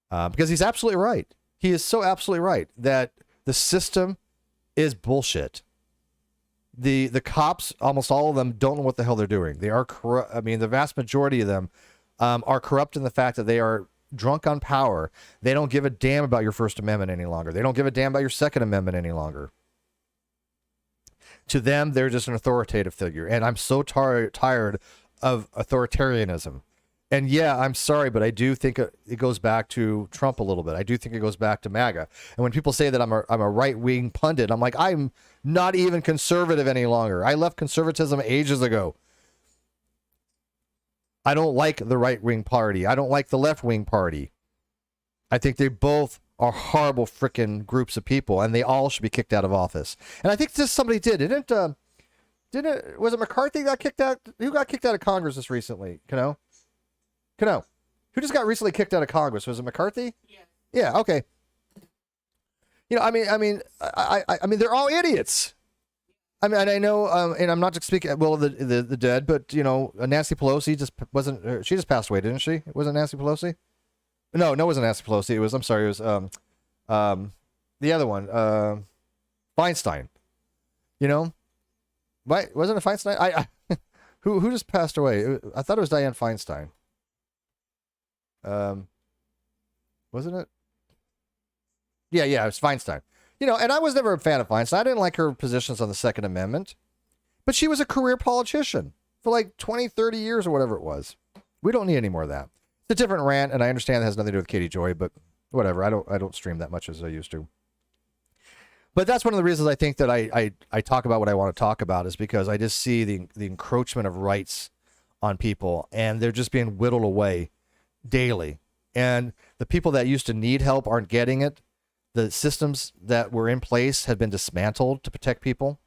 Because he's absolutely right. He is so absolutely right that the system is bullshit. The cops, almost all of them, don't know what the hell they're doing. They are corrupt. I mean, the vast majority of them are corrupt in the fact that they are drunk on power. They don't give a damn about your First Amendment any longer. They don't give a damn about your Second Amendment any longer. To them, they're just an authoritative figure. And I'm so tired of authoritarianism. And yeah, I'm sorry, but I do think it goes back to Trump a little bit. I do think it goes back to MAGA. And when people say that I'm a right-wing pundit, I'm like, I'm not even conservative any longer. I left conservatism ages ago. I don't like the right-wing party. I don't like the left-wing party. I think they both are horrible freaking groups of people, and they all should be kicked out of office. And I think this somebody did. Was it McCarthy got kicked out? Who got kicked out of Congress this recently? Kano? Who just got recently kicked out of Congress? Was it McCarthy? Yeah. Yeah. Okay. I mean, they're all idiots. I mean, and I know, and I'm not just speaking well of the dead, but Nancy Pelosi just wasn't. She just passed away, didn't she? Wasn't Nancy Pelosi? No, it wasn't Nancy Pelosi. It was. I'm sorry. It was the other one, Feinstein. Right? Wasn't it Feinstein? Who just passed away? I thought it was Dianne Feinstein. Wasn't it? Yeah, it was Feinstein. And I was never a fan of Feinstein. I didn't like her positions on the Second Amendment. But she was a career politician for like 20, 30 years or whatever it was. We don't need any more of that. It's a different rant, and I understand it has nothing to do with Katie Joy, but whatever. I don't stream that much as I used to. But that's one of the reasons I think that I talk about what I want to talk about, is because I just see the encroachment of rights on people, and they're just being whittled away daily. And the people that used to need help aren't getting it. The systems that were in place have been dismantled to protect people.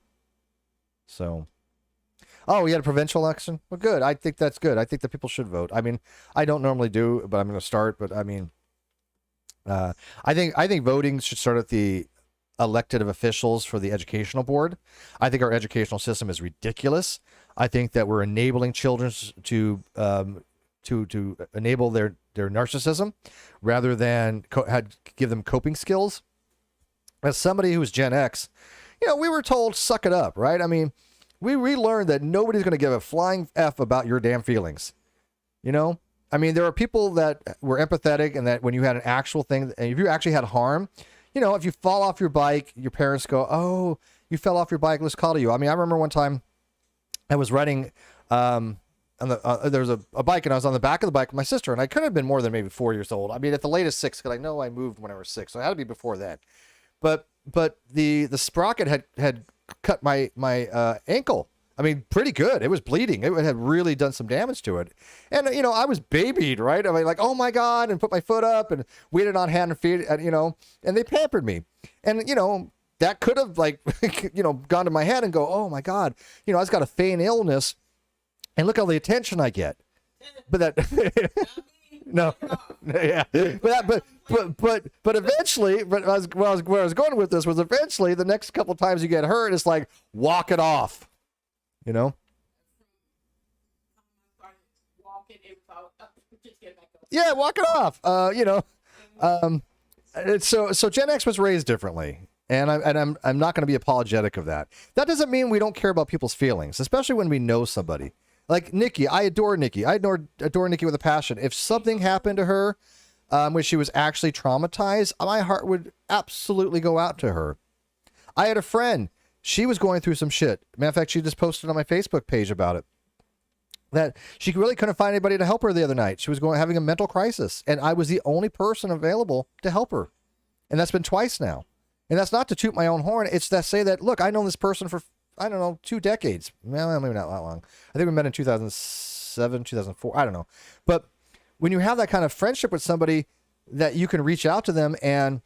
So, we had a provincial election? Well, good. I think that's good. I think that people should vote. I mean, I don't normally do, but I'm going to start. But I mean, I think voting should start at the elected officials for the educational board. I think our educational system is ridiculous. I think that we're enabling children to enable their narcissism rather than give them coping skills. As somebody who's Gen X, we were told suck it up, right? I mean, we learned that nobody's going to give a flying F about your damn feelings. I mean, there are people that were empathetic, and that when you had an actual thing, and if you actually had harm, if you fall off your bike, your parents go, "Oh, you fell off your bike, let's call you." I mean, I remember one time I was riding there was a bike, and I was on the back of the bike with my sister, and I couldn't have been more than maybe 4 years old. I mean, at the latest 6, because I know I moved when I was 6, so it had to be before that. But the sprocket had cut my ankle. I mean, pretty good. It was bleeding. It had really done some damage to it. And, I was babied, right? I mean, like, oh my God, and put my foot up and waited on hand and feet, and, and they pampered me. And, that could have gone to my head and go, oh my God, I just got a feign illness. And look at all the attention I get. But that no, yeah. But eventually, where I was going with this was eventually the next couple times you get hurt, it's like walk it off. Yeah, walk it off. So Gen X was raised differently. And I'm not going to be apologetic of that. That doesn't mean we don't care about people's feelings, especially when we know somebody. Like Nikki, I adore Nikki. I adore Nikki with a passion. If something happened to her when she was actually traumatized, my heart would absolutely go out to her. I had a friend. She was going through some shit. Matter of fact, she just posted on my Facebook page about it. That she really couldn't find anybody to help her the other night. She was having a mental crisis, and I was the only person available to help her. And that's been twice now. And that's not to toot my own horn. It's to say that, look, I know this person for, 2 decades. Well, maybe not that long. I think we met in 2007, 2004. I don't know. But when you have that kind of friendship with somebody that you can reach out to them and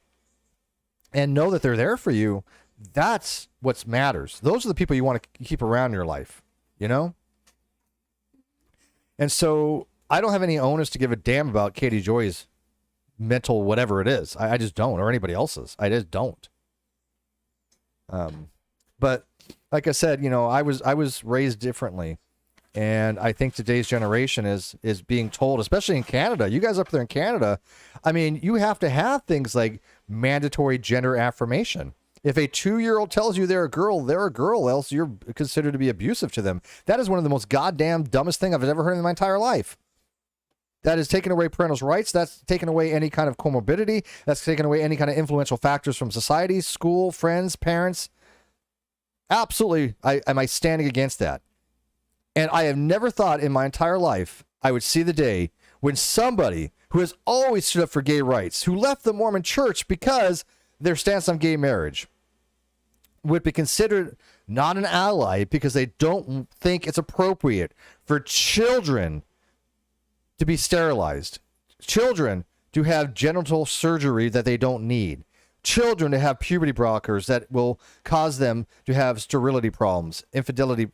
know that they're there for you, that's what matters. Those are the people you want to keep around in your life, And so I don't have any onus to give a damn about Katie Joy's mental whatever it is. I just don't, or anybody else's. I just don't. But like I said, I was raised differently, and I think today's generation is being told, especially in Canada. You guys up there in Canada, I mean, you have to have things like mandatory gender affirmation. If a 2-year-old tells you they're a girl, else you're considered to be abusive to them. That is one of the most goddamn dumbest thing I've ever heard in my entire life. That is taking away parental rights. That's taking away any kind of comorbidity. That's taking away any kind of influential factors from society, school, friends, parents. Absolutely, am I standing against that? And I have never thought in my entire life I would see the day when somebody who has always stood up for gay rights, who left the Mormon church because their stance on gay marriage, would be considered not an ally because they don't think it's appropriate for children to be sterilized, children to have genital surgery that they don't need, children to have puberty blockers that will cause them to have sterility problems, infertility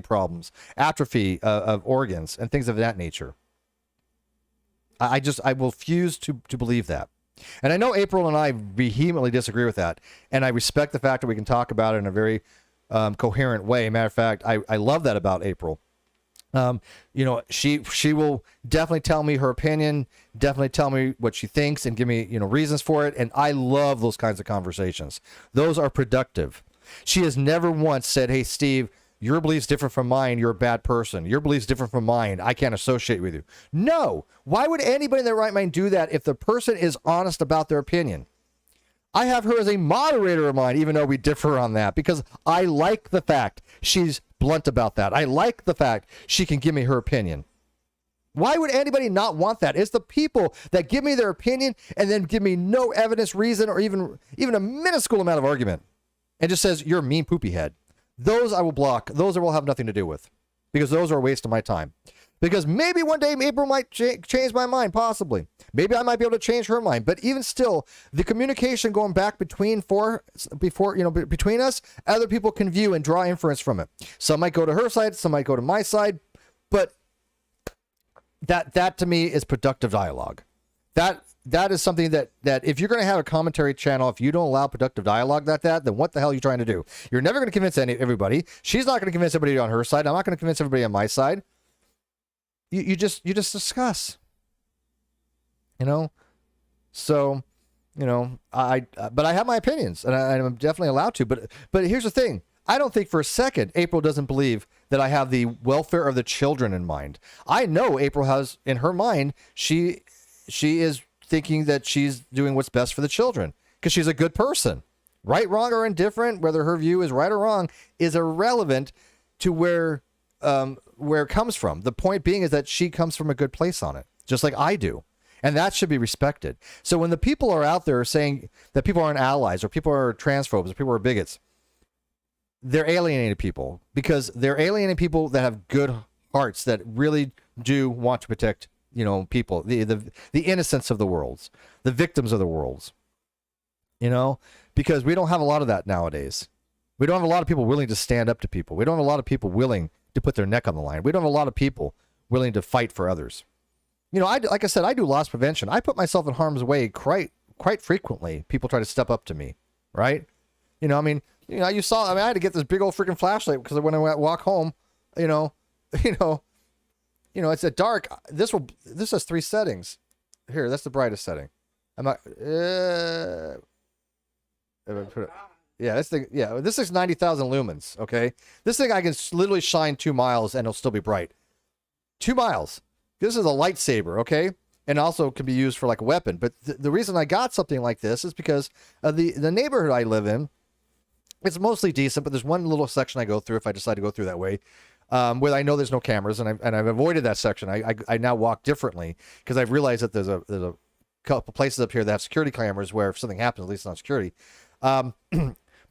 problems, atrophy of organs, and things of that nature. I refuse to believe that. And I know April and I vehemently disagree with that, and I respect the fact that we can talk about it in a very coherent way. Matter of fact, I love that about April. She will definitely tell me her opinion, definitely tell me what she thinks, and give me reasons for it. And I love those kinds of conversations. Those are productive. She has never once said, "Hey, Steve, your belief's different from mine. You're a bad person. Your belief's different from mine. I can't associate with you." No. Why would anybody in their right mind do that if the person is honest about their opinion? I have her as a moderator of mine, even though we differ on that, because I like the fact she's blunt about that. I like the fact she can give me her opinion. Why would anybody not want that? It's the people that give me their opinion and then give me no evidence, reason, or even a minuscule amount of argument and just says, "You're a mean poopy head." Those I will block. Those I will have nothing to do with, because those are a waste of my time. Because maybe one day April might change my mind, possibly. Maybe I might be able to change her mind. But even still, the communication going back between us, other people can view and draw inference from it. Some might go to her side, some might go to my side, but that to me is productive dialogue. That is something that if you're going to have a commentary channel, if you don't allow productive dialogue like that, then what the hell are you trying to do? You're never going to convince everybody. She's not going to convince everybody on her side. I'm not going to convince everybody on my side. You just discuss, so, but I have my opinions, and I'm definitely allowed to, but here's the thing. I don't think for a second April doesn't believe that I have the welfare of the children in mind. I know April has in her mind, she is thinking that she's doing what's best for the children because she's a good person. Right, wrong, or indifferent, whether her view is right or wrong, is irrelevant to where it comes from. The point being is that she comes from a good place on it, just like I do. And that should be respected. So when the people are out there saying that people aren't allies or people are transphobes or people are bigots, they're alienating people, because they're alienating people that have good hearts, that really do want to protect, people, the innocents of the worlds, the victims of the worlds, because we don't have a lot of that nowadays. We don't have a lot of people willing to stand up to people. We don't have a lot of people willing to put their neck on the line. We don't have a lot of people willing to fight for others. Like I said, I do loss prevention. I put myself in harm's way quite frequently. People try to step up to me, right? You saw. I had to get this big old freaking flashlight because when I walk home, it's at dark. This has 3 settings. Here, that's the brightest setting. I'm not. Yeah, this is 90,000 lumens. Okay, this thing I can literally shine 2 miles and it'll still be bright. 2 miles. This is a lightsaber, okay, and also can be used for like a weapon. But the reason I got something like this is because of the neighborhood I live in. It's mostly decent, but there's one little section I go through if I decide to go through that way, where I know there's no cameras, and I've avoided that section. I now walk differently because I've realized that there's a couple places up here that have security cameras where if something happens, at least on security. But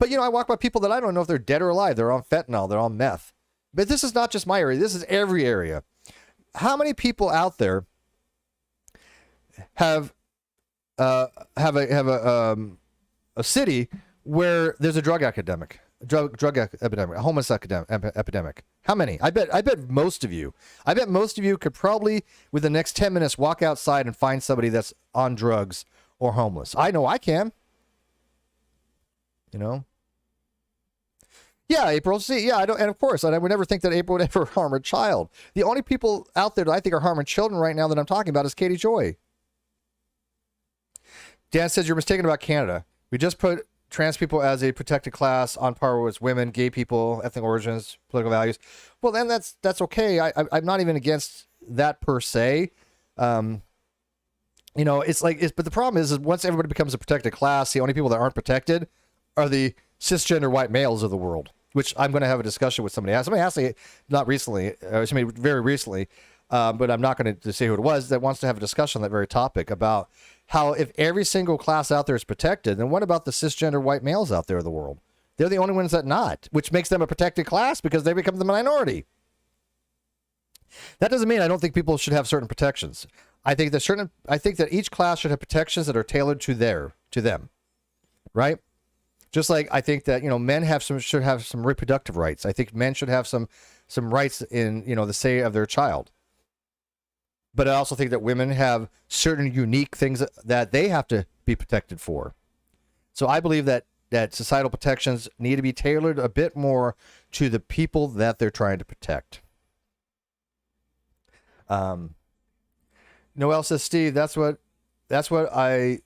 I walk by people that I don't know if they're dead or alive. They're on fentanyl. They're on meth. But this is not just my area. This is every area. How many people out there have a city where there's a drug epidemic, a homeless epidemic? How many? I bet most of you. I bet most of you could probably, with the next 10 minutes, walk outside and find somebody that's on drugs or homeless. I know I can. Yeah, April. See, yeah, I don't, and of course, I would never think that April would ever harm a child. The only people out there that I think are harming children right now that I'm talking about is Katie Joy. Dan says you're mistaken about Canada. We just put trans people as a protected class on par with women, gay people, ethnic origins, political values. Well, then that's okay. I'm not even against that per se. It's like, but the problem is once everybody becomes a protected class, the only people that aren't protected are the cisgender white males of the world, which I'm going to have a discussion with somebody. Somebody asked me, not recently, somebody very recently, but I'm not going to say who it was, that wants to have a discussion on that very topic about how if every single class out there is protected, then what about the cisgender white males out there in the world? They're the only ones that not, which makes them a protected class because they become the minority. That doesn't mean I don't think people should have certain protections. I think that each class should have protections that are tailored to them, right? Just like I think that men should have some reproductive rights. I think men should have some rights in the say of their child. But I also think that women have certain unique things that they have to be protected for. So I believe that societal protections need to be tailored a bit more to the people that they're trying to protect. Noel says, Steve, that's what I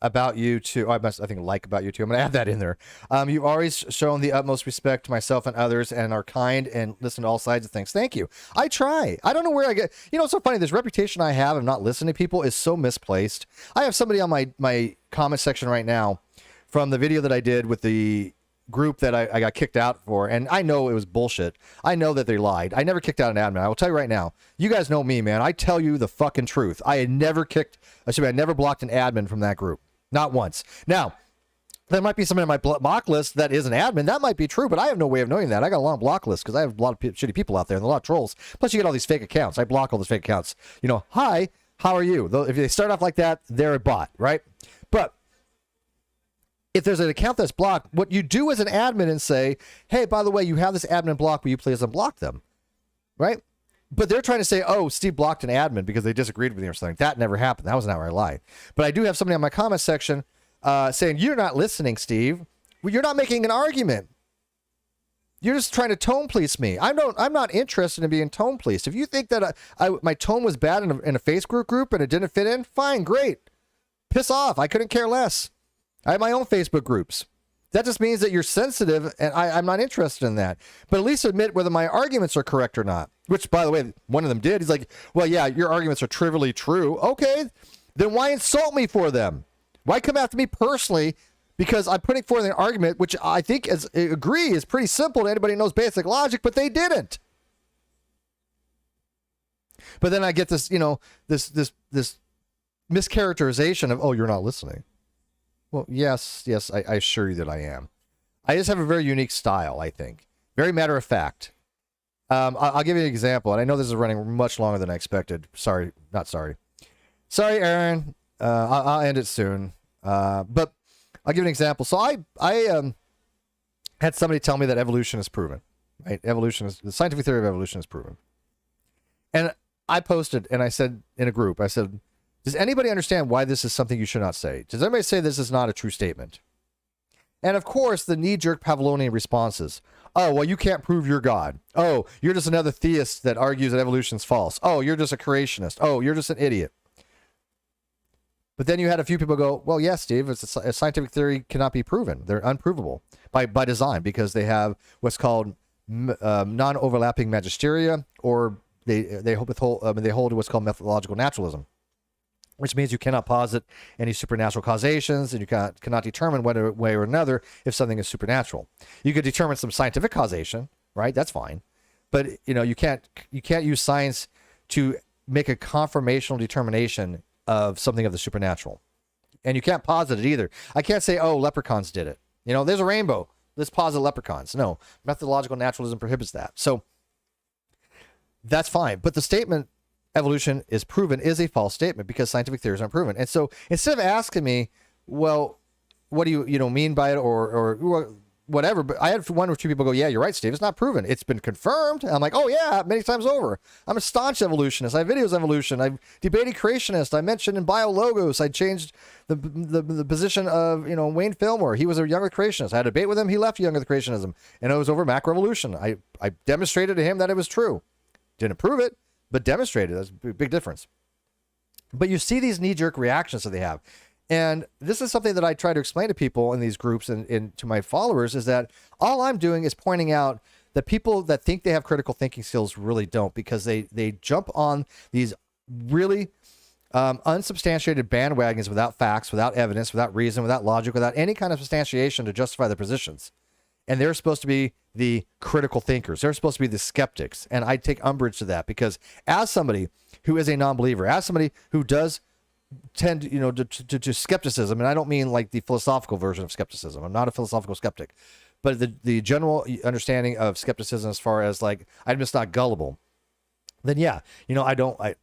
about you too. Oh, I think like about you too. I'm going to add that in there. You've always shown the utmost respect to myself and others and are kind and listen to all sides of things. Thank you. I try. I don't know where I get, it's so funny. This reputation I have of not listening to people is so misplaced. I have somebody on my comment section right now from the video that I did with the group that I got kicked out for, and I know it was bullshit. I know that they lied. I never kicked out an admin. I will tell you right now. You guys know me, man. I tell you the fucking truth. I never blocked an admin from that group. Not once. Now, there might be somebody on my block list that is an admin. That might be true, but I have no way of knowing that. I got a long block list because I have a lot of shitty people out there and a lot of trolls. Plus, you get all these fake accounts. I block all those fake accounts. Hi, how are you? If they start off like that, they're a bot, right? But if there's an account that's blocked, what you do as an admin and say, hey, by the way, you have this admin block, will you please unblock them? Right? But they're trying to say, oh, Steve blocked an admin because they disagreed with me or something. That never happened. That was not where I lied. But I do have somebody on my comment section saying, you're not listening, Steve. Well, you're not making an argument. You're just trying to tone police me. I'm not interested in being tone policed. If you think that my tone was bad in a Facebook group and it didn't fit in, fine, great. Piss off. I couldn't care less. I have my own Facebook groups. That just means that you're sensitive, and I'm not interested in that. But at least admit whether my arguments are correct or not. Which, by the way, one of them did. He's like, well, yeah, your arguments are trivially true. Okay, then why insult me for them? Why come after me personally because I'm putting forth an argument which I think is pretty simple to anybody who knows basic logic, but they didn't. But then I get this, this mischaracterization of, oh, you're not listening. Well, yes, I assure you that I am. I just have a very unique style, I think. Very matter of fact. I'll give you an example, and I know this is running much longer than I expected. Sorry, not sorry. Sorry, Aaron. I'll end it soon. But I'll give you an example. So I had somebody tell me that evolution is proven. Right? The scientific theory of evolution is proven. And I posted, and I said in a group, I said, does anybody understand why this is something you should not say? Does anybody say this is not a true statement? And of course, the knee-jerk Pavlovian responses. Oh, well, you can't prove you're God. Oh, you're just another theist that argues that evolution's false. Oh, you're just a creationist. Oh, you're just an idiot. But then you had a few people go, well, yes, Steve, a scientific theory cannot be proven. They're unprovable by design because they have what's called non-overlapping magisteria, or they hold what's called methodological naturalism, which means you cannot posit any supernatural causations, and you cannot determine one way or another if something is supernatural. You could determine some scientific causation, right? That's fine. But you can't use science to make a conformational determination of something of the supernatural. And you can't posit it either. I can't say, oh, leprechauns did it. There's a rainbow. Let's posit leprechauns. No, methodological naturalism prohibits that. So that's fine. But the statement evolution is proven is a false statement because scientific theories aren't proven. And so instead of asking me, well, what do you mean by it or whatever, but I had one or two people go, yeah, you're right, Steve, it's not proven. It's been confirmed. And I'm like, oh yeah, many times over. I'm a staunch evolutionist. I have videos of evolution. I've debated creationist. I mentioned in BioLogos, I changed the position of, Wayne Fillmore. He was a younger creationist. I had a debate with him. He left younger creationism, and it was over macroevolution. I demonstrated to him that it was true. Didn't prove it, but demonstrated. That's a big difference. But you see these knee-jerk reactions that they have. And this is something that I try to explain to people in these groups and to my followers, is that all I'm doing is pointing out that people that think they have critical thinking skills really don't, because they jump on these really unsubstantiated bandwagons without facts, without evidence, without reason, without logic, without any kind of substantiation to justify their positions. And they're supposed to be the critical thinkers. They're supposed to be the skeptics. And I take umbrage to that, because as somebody who is a non-believer, as somebody who does tend, to skepticism, and I don't mean like the philosophical version of skepticism. I'm not a philosophical skeptic, but the general understanding of skepticism, as far as like, I'm just not gullible. Then yeah, I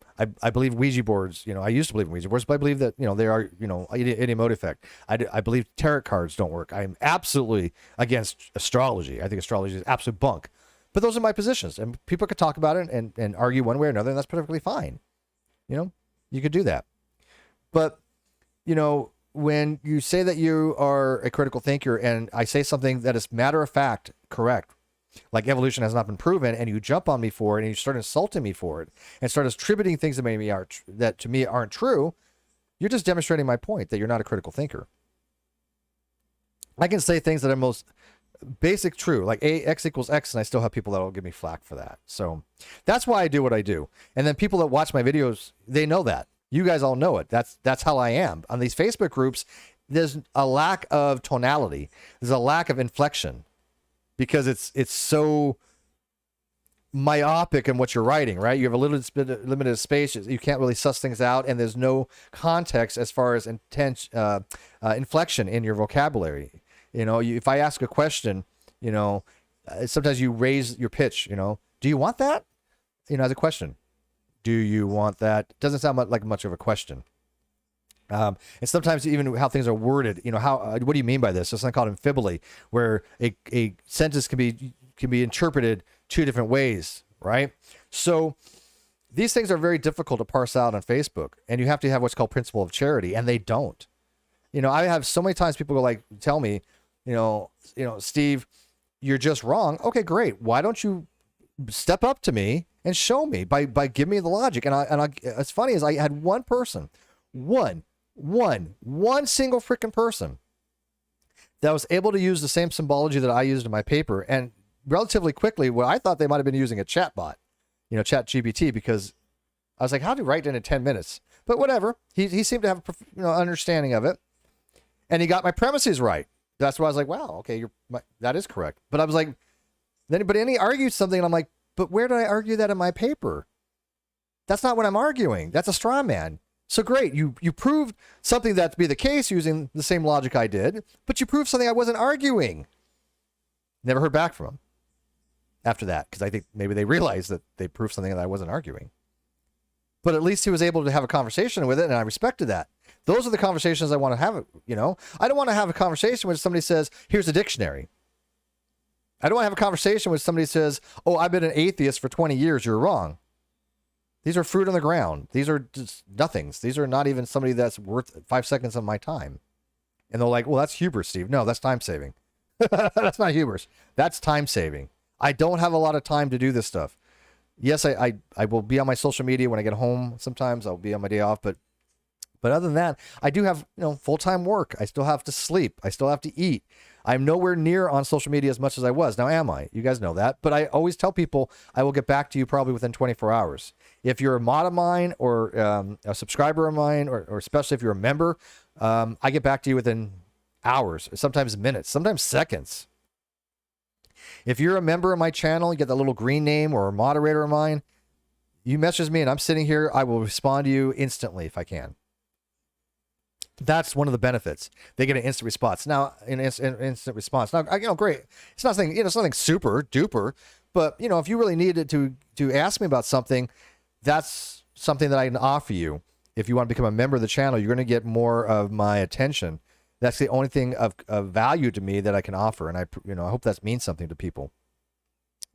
believe Ouija boards. I used to believe in Ouija boards, but I believe that they are idiomotive effect. I believe tarot cards don't work. I'm absolutely against astrology. I think astrology is absolute bunk. But those are my positions, and people could talk about it and argue one way or another, and that's perfectly fine. You could do that. But when you say that you are a critical thinker, and I say something that is matter of fact correct, like evolution has not been proven, and you jump on me for it, and you start insulting me for it, and start attributing things that to me aren't true, you're just demonstrating my point that you're not a critical thinker. I can say things that are most basic true, like X equals X, and I still have people that will give me flack for that. So that's why I do what I do. And then people that watch my videos, they know that. You guys all know it. That's how I am. On these Facebook groups, there's a lack of tonality. There's a lack of inflection, because it's so myopic in what you're writing, right? You have a limited space. You can't really suss things out, and there's no context as far as inflection in your vocabulary. If I ask a question, sometimes you raise your pitch. Do you want that? As a question. Do you want that? Doesn't sound like much of a question. And sometimes even how things are worded, what do you mean by this? There's something called amphibole, where a sentence can be interpreted two different ways, right? So these things are very difficult to parse out on Facebook, and you have to have what's called principle of charity, and they don't. I have so many times people tell me, Steve, you're just wrong. Okay, great. Why don't you step up to me and show me by giving me the logic? And it's funny, is I had one person, one single freaking person that was able to use the same symbology that I used in my paper, and relatively quickly, well, I thought they might have been using a chat bot, chat GPT, because I was like, how do you write in 10 minutes? But whatever. He seemed to have understanding of it, and he got my premises right. That's why I was like, wow, okay, that is correct. But I was like, then he argued something, and I'm like, but where did I argue that in my paper? That's not what I'm arguing. That's a straw man. So great, you proved something that to be the case using the same logic I did, but you proved something I wasn't arguing. Never heard back from him after that, because I think maybe they realized that they proved something that I wasn't arguing. But at least he was able to have a conversation with it, and I respected that. Those are the conversations I want to have. I don't want to have a conversation where somebody says, here's a dictionary. I don't want to have a conversation where somebody says, oh, I've been an atheist for 20 years. You're wrong. These are fruit on the ground. These are just nothings. These are not even somebody that's worth 5 seconds of my time. And they're like, well, that's hubris, Steve. No, that's time saving. That's not hubris. That's time saving. I don't have a lot of time to do this stuff. Yes, I will be on my social media when I get home. Sometimes I'll be on my day off, but other than that, I do have, full-time work. I still have to sleep. I still have to eat. I'm nowhere near on social media as much as I was. Now, am I? You guys know that. But I always tell people I will get back to you probably within 24 hours. If you're a mod of mine or a subscriber of mine, or especially if you're a member, I get back to you within hours, sometimes minutes, sometimes seconds. If you're a member of my channel, you get that little green name, or a moderator of mine, you message me and I'm sitting here, I will respond to you instantly if I can. That's one of the benefits. They get an instant response. Now, instant response. Now, great. It's nothing, it's nothing super duper, but if you really needed to ask me about something, that's something that I can offer you. If you want to become a member of the channel, you're going to get more of my attention. That's the only thing of value to me that I can offer, and I hope that means something to people.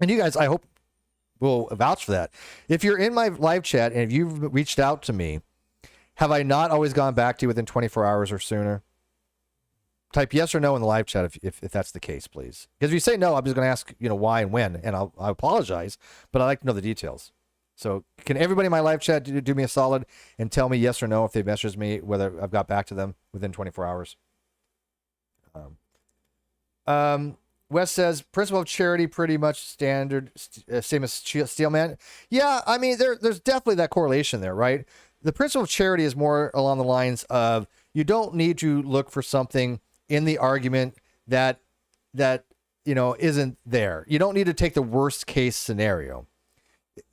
And you guys, I hope, will vouch for that. If you're in my live chat and if you've reached out to me, have I not always gone back to you within 24 hours or sooner? Type yes or no in the live chat if that's the case, please. Because if you say no, I'm just going to ask, why and when, and I'll apologize, but I like to know the details. So can everybody in my live chat do me a solid and tell me yes or no if they message me, whether I've got back to them within 24 hours? Wes says, principle of charity pretty much standard, same as Steelman. Yeah, I mean, there's definitely that correlation there, right? The principle of charity is more along the lines of you don't need to look for something in the argument that isn't there. You don't need to take the worst case scenario.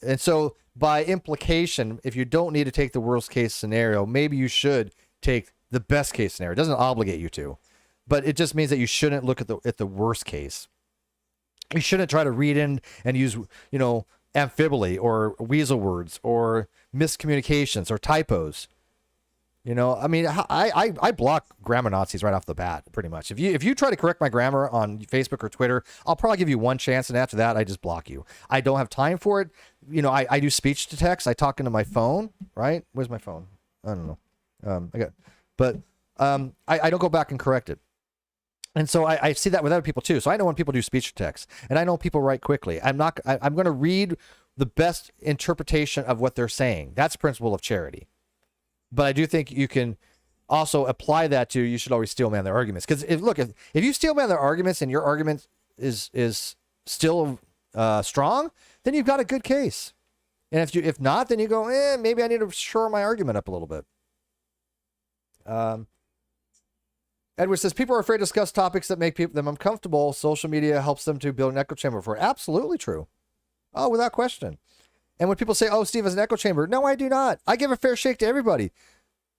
And so by implication, if you don't need to take the worst case scenario, maybe you should take the best case scenario. It doesn't obligate you to, but it just means that you shouldn't look at the worst case. You shouldn't try to read in and use, amphibole or weasel words or miscommunications or typos. I mean, I block grammar Nazis right off the bat, pretty much. If you try to correct my grammar on Facebook or Twitter, I'll probably give you one chance, and after that, I just block you. I don't have time for it. I do speech to text. I talk into my phone, right? Where's my phone? I don't know. I don't go back and correct it. And so I see that with other people too. So I know when people do speech to text, and I know people write quickly. I'm going to read the best interpretation of what they're saying. That's principle of charity. But I do think you can also apply that to, you should always steelman their arguments. Because if you steelman their arguments and your argument is still strong, then you've got a good case. And if not, then you go, maybe I need to shore my argument up a little bit. Edward says, people are afraid to discuss topics that make them uncomfortable. Social media helps them to build an echo chamber for it. Absolutely true. Oh, without question. And when people say, oh, Steve has an echo chamber, no, I do not. I give a fair shake to everybody.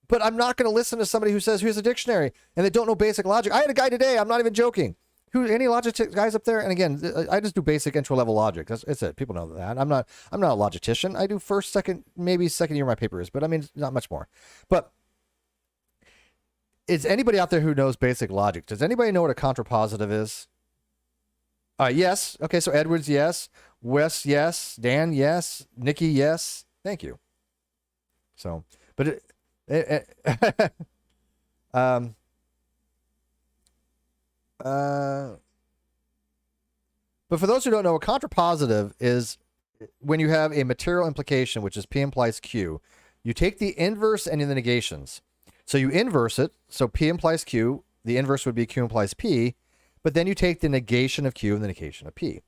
But I'm not going to listen to somebody who says, here's a dictionary, and they don't know basic logic. I had a guy today, I'm not even joking. Any logic guys up there? And again, I just do basic intro level logic. That's it. People know that. I'm not a logician. I do first, second, maybe second year of my papers, but I mean, not much more. But is anybody out there who knows basic logic? Does anybody know what a contrapositive is? Yes. Okay, so Edwards, yes. Wes, yes. Dan, yes. Nikki, yes. Thank you. So, but but for those who don't know, a contrapositive is when you have a material implication, which is P implies Q. You take the inverse and the negations. So you inverse it. So P implies Q. The inverse would be Q implies P. But then you take the negation of Q and the negation of P.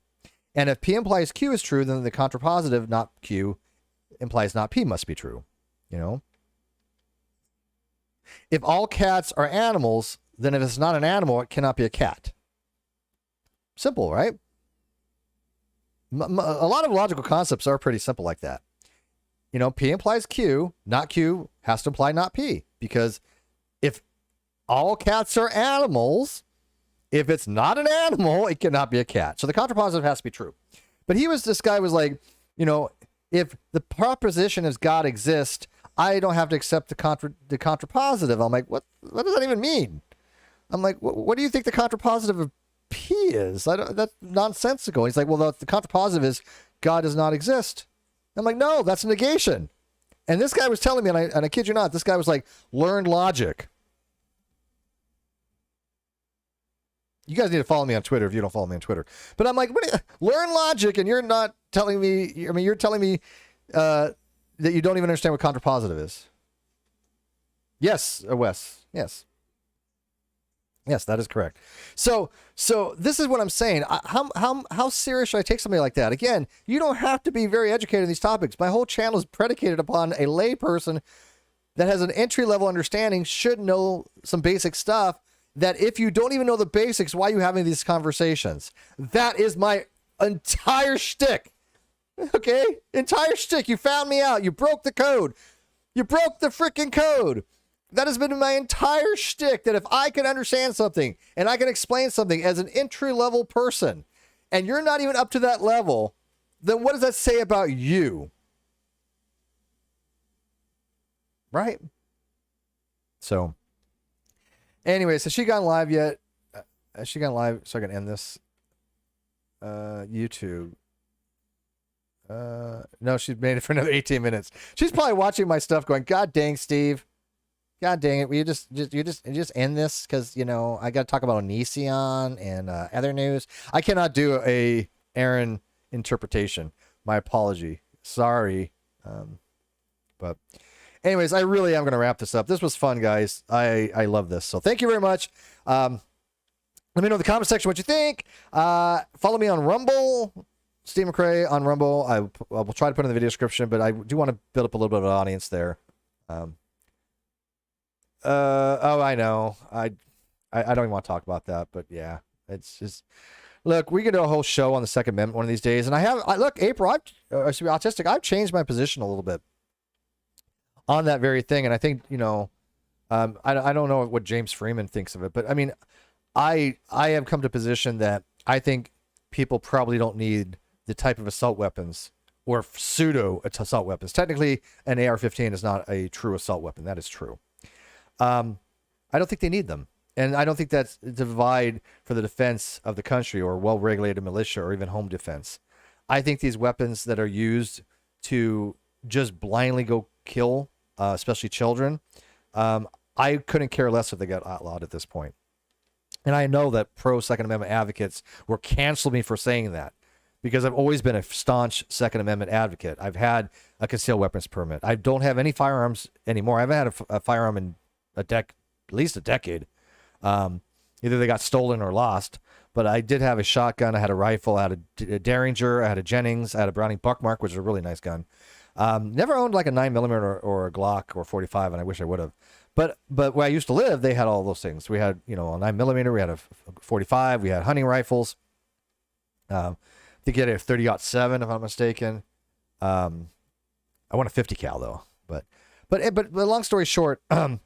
And if P implies Q is true, then the contrapositive, not Q, implies not P must be true. If all cats are animals, then if it's not an animal, it cannot be a cat. Simple, right? A lot of logical concepts are pretty simple like that. P implies Q, not Q has to imply not P. Because if all cats are animals, if it's not an animal, it cannot be a cat. So the contrapositive has to be true. But this guy was like, if the proposition is God exists, I don't have to accept the contrapositive. I'm like, what does that even mean? I'm like, what do you think the contrapositive of P is? That's nonsensical. He's like, well, the contrapositive is God does not exist. I'm like, no, that's a negation. And this guy was telling me, and I kid you not, this guy was like, learn logic. You guys need to follow me on Twitter if you don't follow me on Twitter. But I'm like, learn logic, and you're not telling me, you're telling me that you don't even understand what contrapositive is. Yes, Wes. Yes. Yes, that is correct. So this is what I'm saying. How serious should I take something like that? Again, you don't have to be very educated in these topics. My whole channel is predicated upon a layperson that has an entry-level understanding, should know some basic stuff, that if you don't even know the basics, why are you having these conversations? That is my entire shtick. Okay? Entire shtick. You found me out. You broke the code. You broke the freaking code. That has been my entire shtick, that if I can understand something and I can explain something as an entry-level person, and you're not even up to that level, then what does that say about you? Right? So, anyway, so she gone live yet? Has she gone live so I can end this? YouTube. No, she's made it for another 18 minutes. She's probably watching my stuff going, God dang, Steve. God dang it. Will you just end this? Because, I got to talk about Onision and other news. I cannot do a Aaron interpretation. My apology. Sorry. But anyways, I really am going to wrap this up. This was fun, guys. I love this. So thank you very much. Let me know in the comment section what you think. Follow me on Rumble. Steve McRae on Rumble. I will try to put in the video description, but I do want to build up a little bit of an audience there. Oh, I know. I don't even want to talk about that, but yeah, it's just, look, we can do a whole show on the Second Amendment one of these days. And look, April, Autistic, I've changed my position a little bit on that very thing. And I think, I don't know what James Freeman thinks of it, but I mean, I have come to a position that I think people probably don't need the type of assault weapons or pseudo assault weapons. Technically, an AR-15 is not a true assault weapon. That is true. I don't think they need them. And I don't think that's a divide for the defense of the country or well-regulated militia or even home defense. I think these weapons that are used to just blindly go kill, especially children, I couldn't care less if they got outlawed at this point. And I know that pro-Second Amendment advocates will cancel me for saying that because I've always been a staunch Second Amendment advocate. I've had a concealed weapons permit. I don't have any firearms anymore. I haven't had a firearm in at least a decade. Either they got stolen or lost, but I did have a shotgun. I had a rifle. I had a Derringer. I had a Jennings. I had a Browning Buckmark, which is a really nice gun. Never owned like a 9mm or a Glock or 45, and I wish I would have. But where I used to live, they had all those things. We had, a 9mm. We had a 45. We had hunting rifles. I think you had a 30-07, if I'm not mistaken. I want a 50 cal though. But long story short, I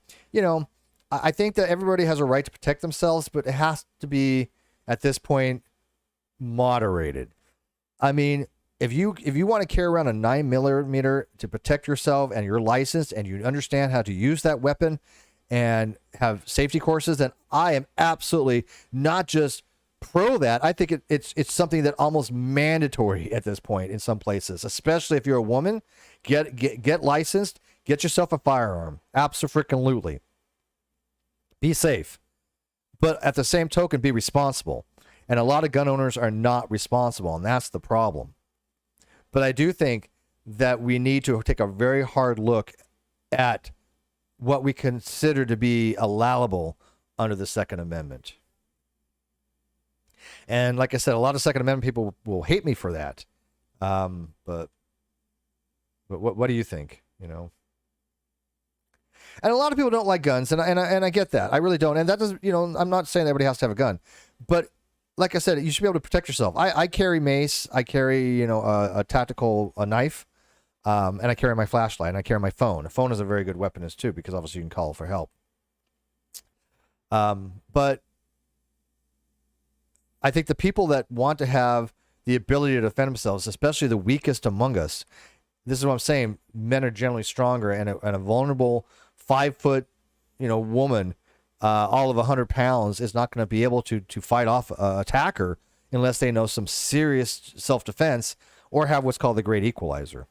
think that everybody has a right to protect themselves, but it has to be at this point moderated. I mean, if you want to carry around a 9mm to protect yourself and you're licensed and you understand how to use that weapon and have safety courses, then I am absolutely not just pro that. I think it's something that almost mandatory at this point in some places, especially if you're a woman. Get licensed, get yourself a firearm. Abso-freaking-lutely. Be safe. But at the same token, be responsible. And a lot of gun owners are not responsible, and that's the problem. But I do think that we need to take a very hard look at what we consider to be allowable under the Second Amendment. And like I said, a lot of Second Amendment people will hate me for that. But what do you think? And a lot of people don't like guns, and I get that. I really don't. And that doesn't, I'm not saying everybody has to have a gun, but like I said, you should be able to protect yourself. I carry mace, I carry, a tactical knife, and I carry my flashlight, and I carry my phone. A phone is a very good weapon too, because obviously you can call for help. But I think the people that want to have the ability to defend themselves, especially the weakest among us, this is what I'm saying. Men are generally stronger, and a vulnerable 5-foot, woman, all of 100 pounds, is not going to be able to fight off an attacker unless they know some serious self-defense or have what's called the great equalizer.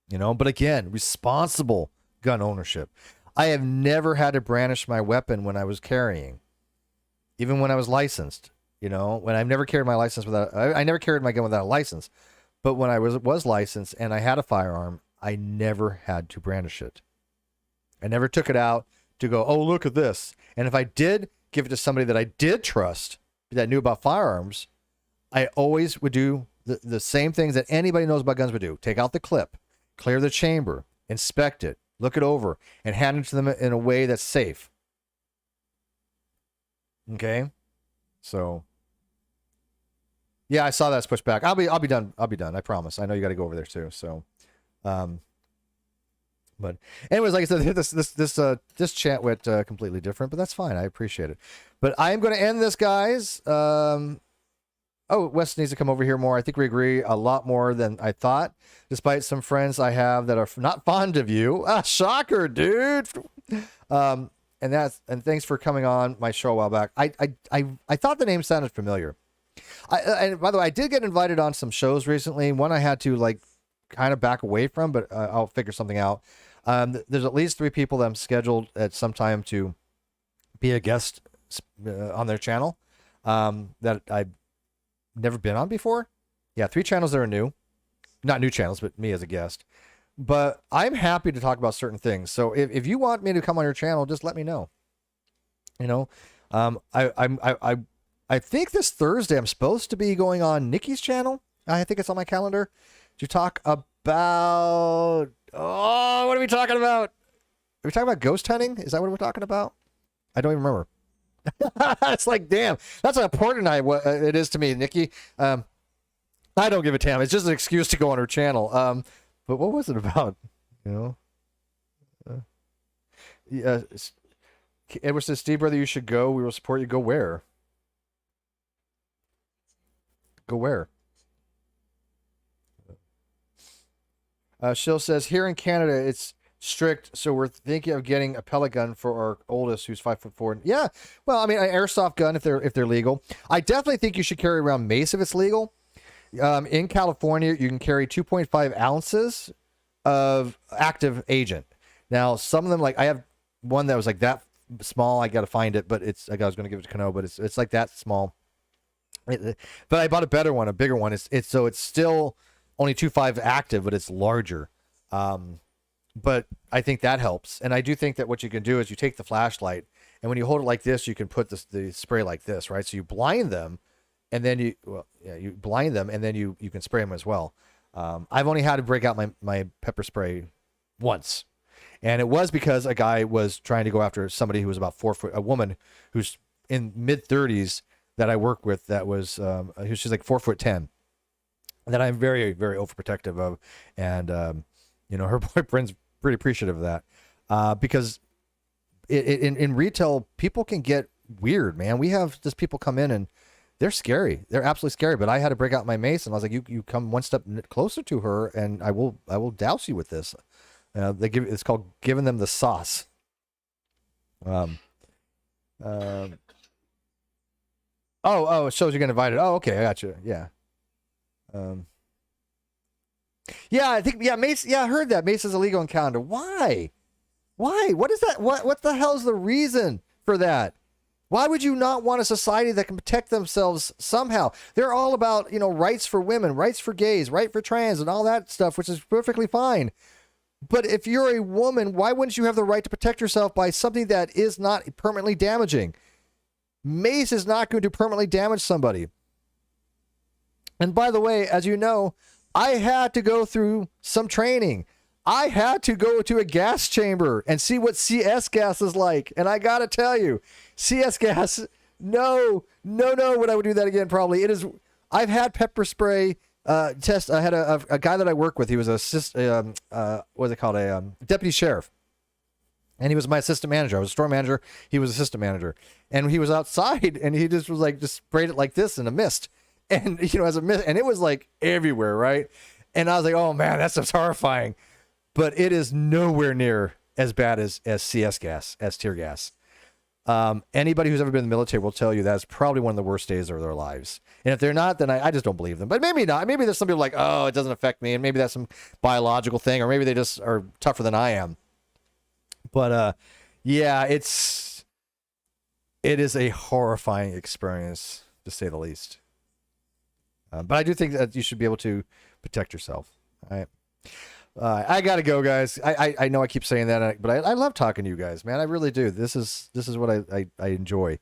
But again, responsible gun ownership. I have never had to brandish my weapon when I was carrying, even when I was licensed. When I've never carried my license without, I never carried my gun without a license. But when I was licensed and I had a firearm, I never had to brandish it. I never took it out to go, oh, look at this. And if I did give it to somebody that I did trust, that knew about firearms, I always would do the same things that anybody knows about guns would do. Take out the clip, clear the chamber, inspect it, look it over, and hand it to them in a way that's safe. Okay? So, yeah, I saw that's pushed back. I'll be done. I'll be done. I promise. I know you got to go over there too. So, but anyways, like I said, this chat went completely different, but that's fine. I appreciate it. But I am going to end this, guys. Wes needs to come over here more. I think we agree a lot more than I thought, despite some friends I have that are not fond of you. Shocker, dude. And thanks for coming on my show a while back. I thought the name sounded familiar. And by the way, I did get invited on some shows recently. One I had to kind of back away from, but I'll figure something out. There's at least 3 people that I'm scheduled at some time to be a guest on their channel that I've never been on before. Yeah, 3 channels that are new. not new channels, but me as a guest. But I'm happy to talk about certain things. So if you want me to come on your channel, just let me know. You know, I think this Thursday I'm supposed to be going on Nikki's channel. I think it's on my calendar to talk about. Oh, what are we talking about? Are we talking about ghost hunting? Is that what we're talking about? I don't even remember. It's like, damn, that's how important it is to me, Nikki. I don't give a damn. It's just an excuse to go on her channel. But what was it about? You know? Yeah. Edward says, Steve, brother, you should go. We will support you. Go where? Go where? Shill says, here in Canada, it's strict, so we're thinking of getting a pellet gun for our oldest, who's 5'4". Yeah, well, I mean, an airsoft gun if they're legal. I definitely think you should carry around mace if it's legal. In California, you can carry 2.5 ounces of active agent. Now, some of them, like I have one that was like that small. I got to find it, but it's like I was going to give it to Kano, but it's like that small. But I bought a better one, a bigger one. It's still only 2.5 active, but it's larger. But I think that helps. And I do think that what you can do is you take the flashlight, and when you hold it like this, you can put the spray like this, right? So you blind them, and then you blind them, and then you can spray them as well. I've only had to break out my pepper spray once. And it was because a guy was trying to go after somebody who was about 4 foot, a woman who's in mid-30s that I work with that was, she's like 4'10", that I'm very, very overprotective of. And, her boyfriend's pretty appreciative of that. Because in retail, people can get weird, man. We have just people come in and they're scary. They're absolutely scary. But I had to break out my mace, and I was like, you come one step closer to her, and I will douse you with this. It's called giving them the sauce. It shows you're getting invited. Oh, okay, I got you. Yeah. I think mace. Yeah, I heard that mace is illegal in Canada. Why? What is that? What the hell is the reason for that? Why would you not want a society that can protect themselves somehow? They're all about, rights for women, rights for gays, right for trans, and all that stuff, which is perfectly fine. But if you're a woman, why wouldn't you have the right to protect yourself by something that is not permanently damaging? Mace is not going to permanently damage somebody. And by the way, as you know, I had to go through some training. I had to go to a gas chamber and see what CS gas is like. And I got to tell you, CS gas, no, would I would do that again, probably. I've had pepper spray test. I had a guy that I work with. He was what's it called? A deputy sheriff. And he was my assistant manager. I was a store manager. He was assistant manager. And he was outside, and he just sprayed it like this in a mist. And, as a mist. And it was like everywhere, right? And I was like, oh, man, that stuff's horrifying. But it is nowhere near as bad as CS gas, as tear gas. Anybody who's ever been in the military will tell you that's probably one of the worst days of their lives. And if they're not, then I just don't believe them. But maybe not. Maybe there's some people like, oh, it doesn't affect me. And maybe that's some biological thing. Or maybe they just are tougher than I am. But, it is a horrifying experience, to say the least. But I do think that you should be able to protect yourself. All right. I gotta go, guys. I know I keep saying that, but I love talking to you guys, man. I really do. This is what I enjoy.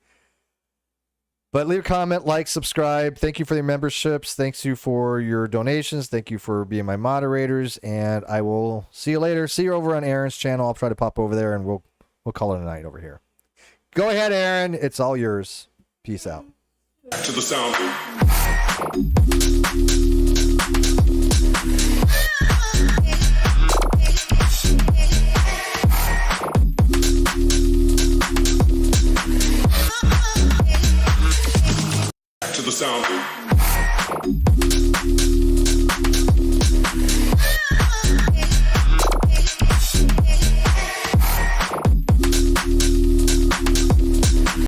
But leave a comment, like, subscribe. Thank you for the memberships. Thanks you for your donations. Thank you for being my moderators. And I will see you later. See you over on Aaron's channel. I'll try to pop over there, and we'll call it a night over here. Go ahead, Aaron. It's all yours. Peace out.
To the sound. To the sound.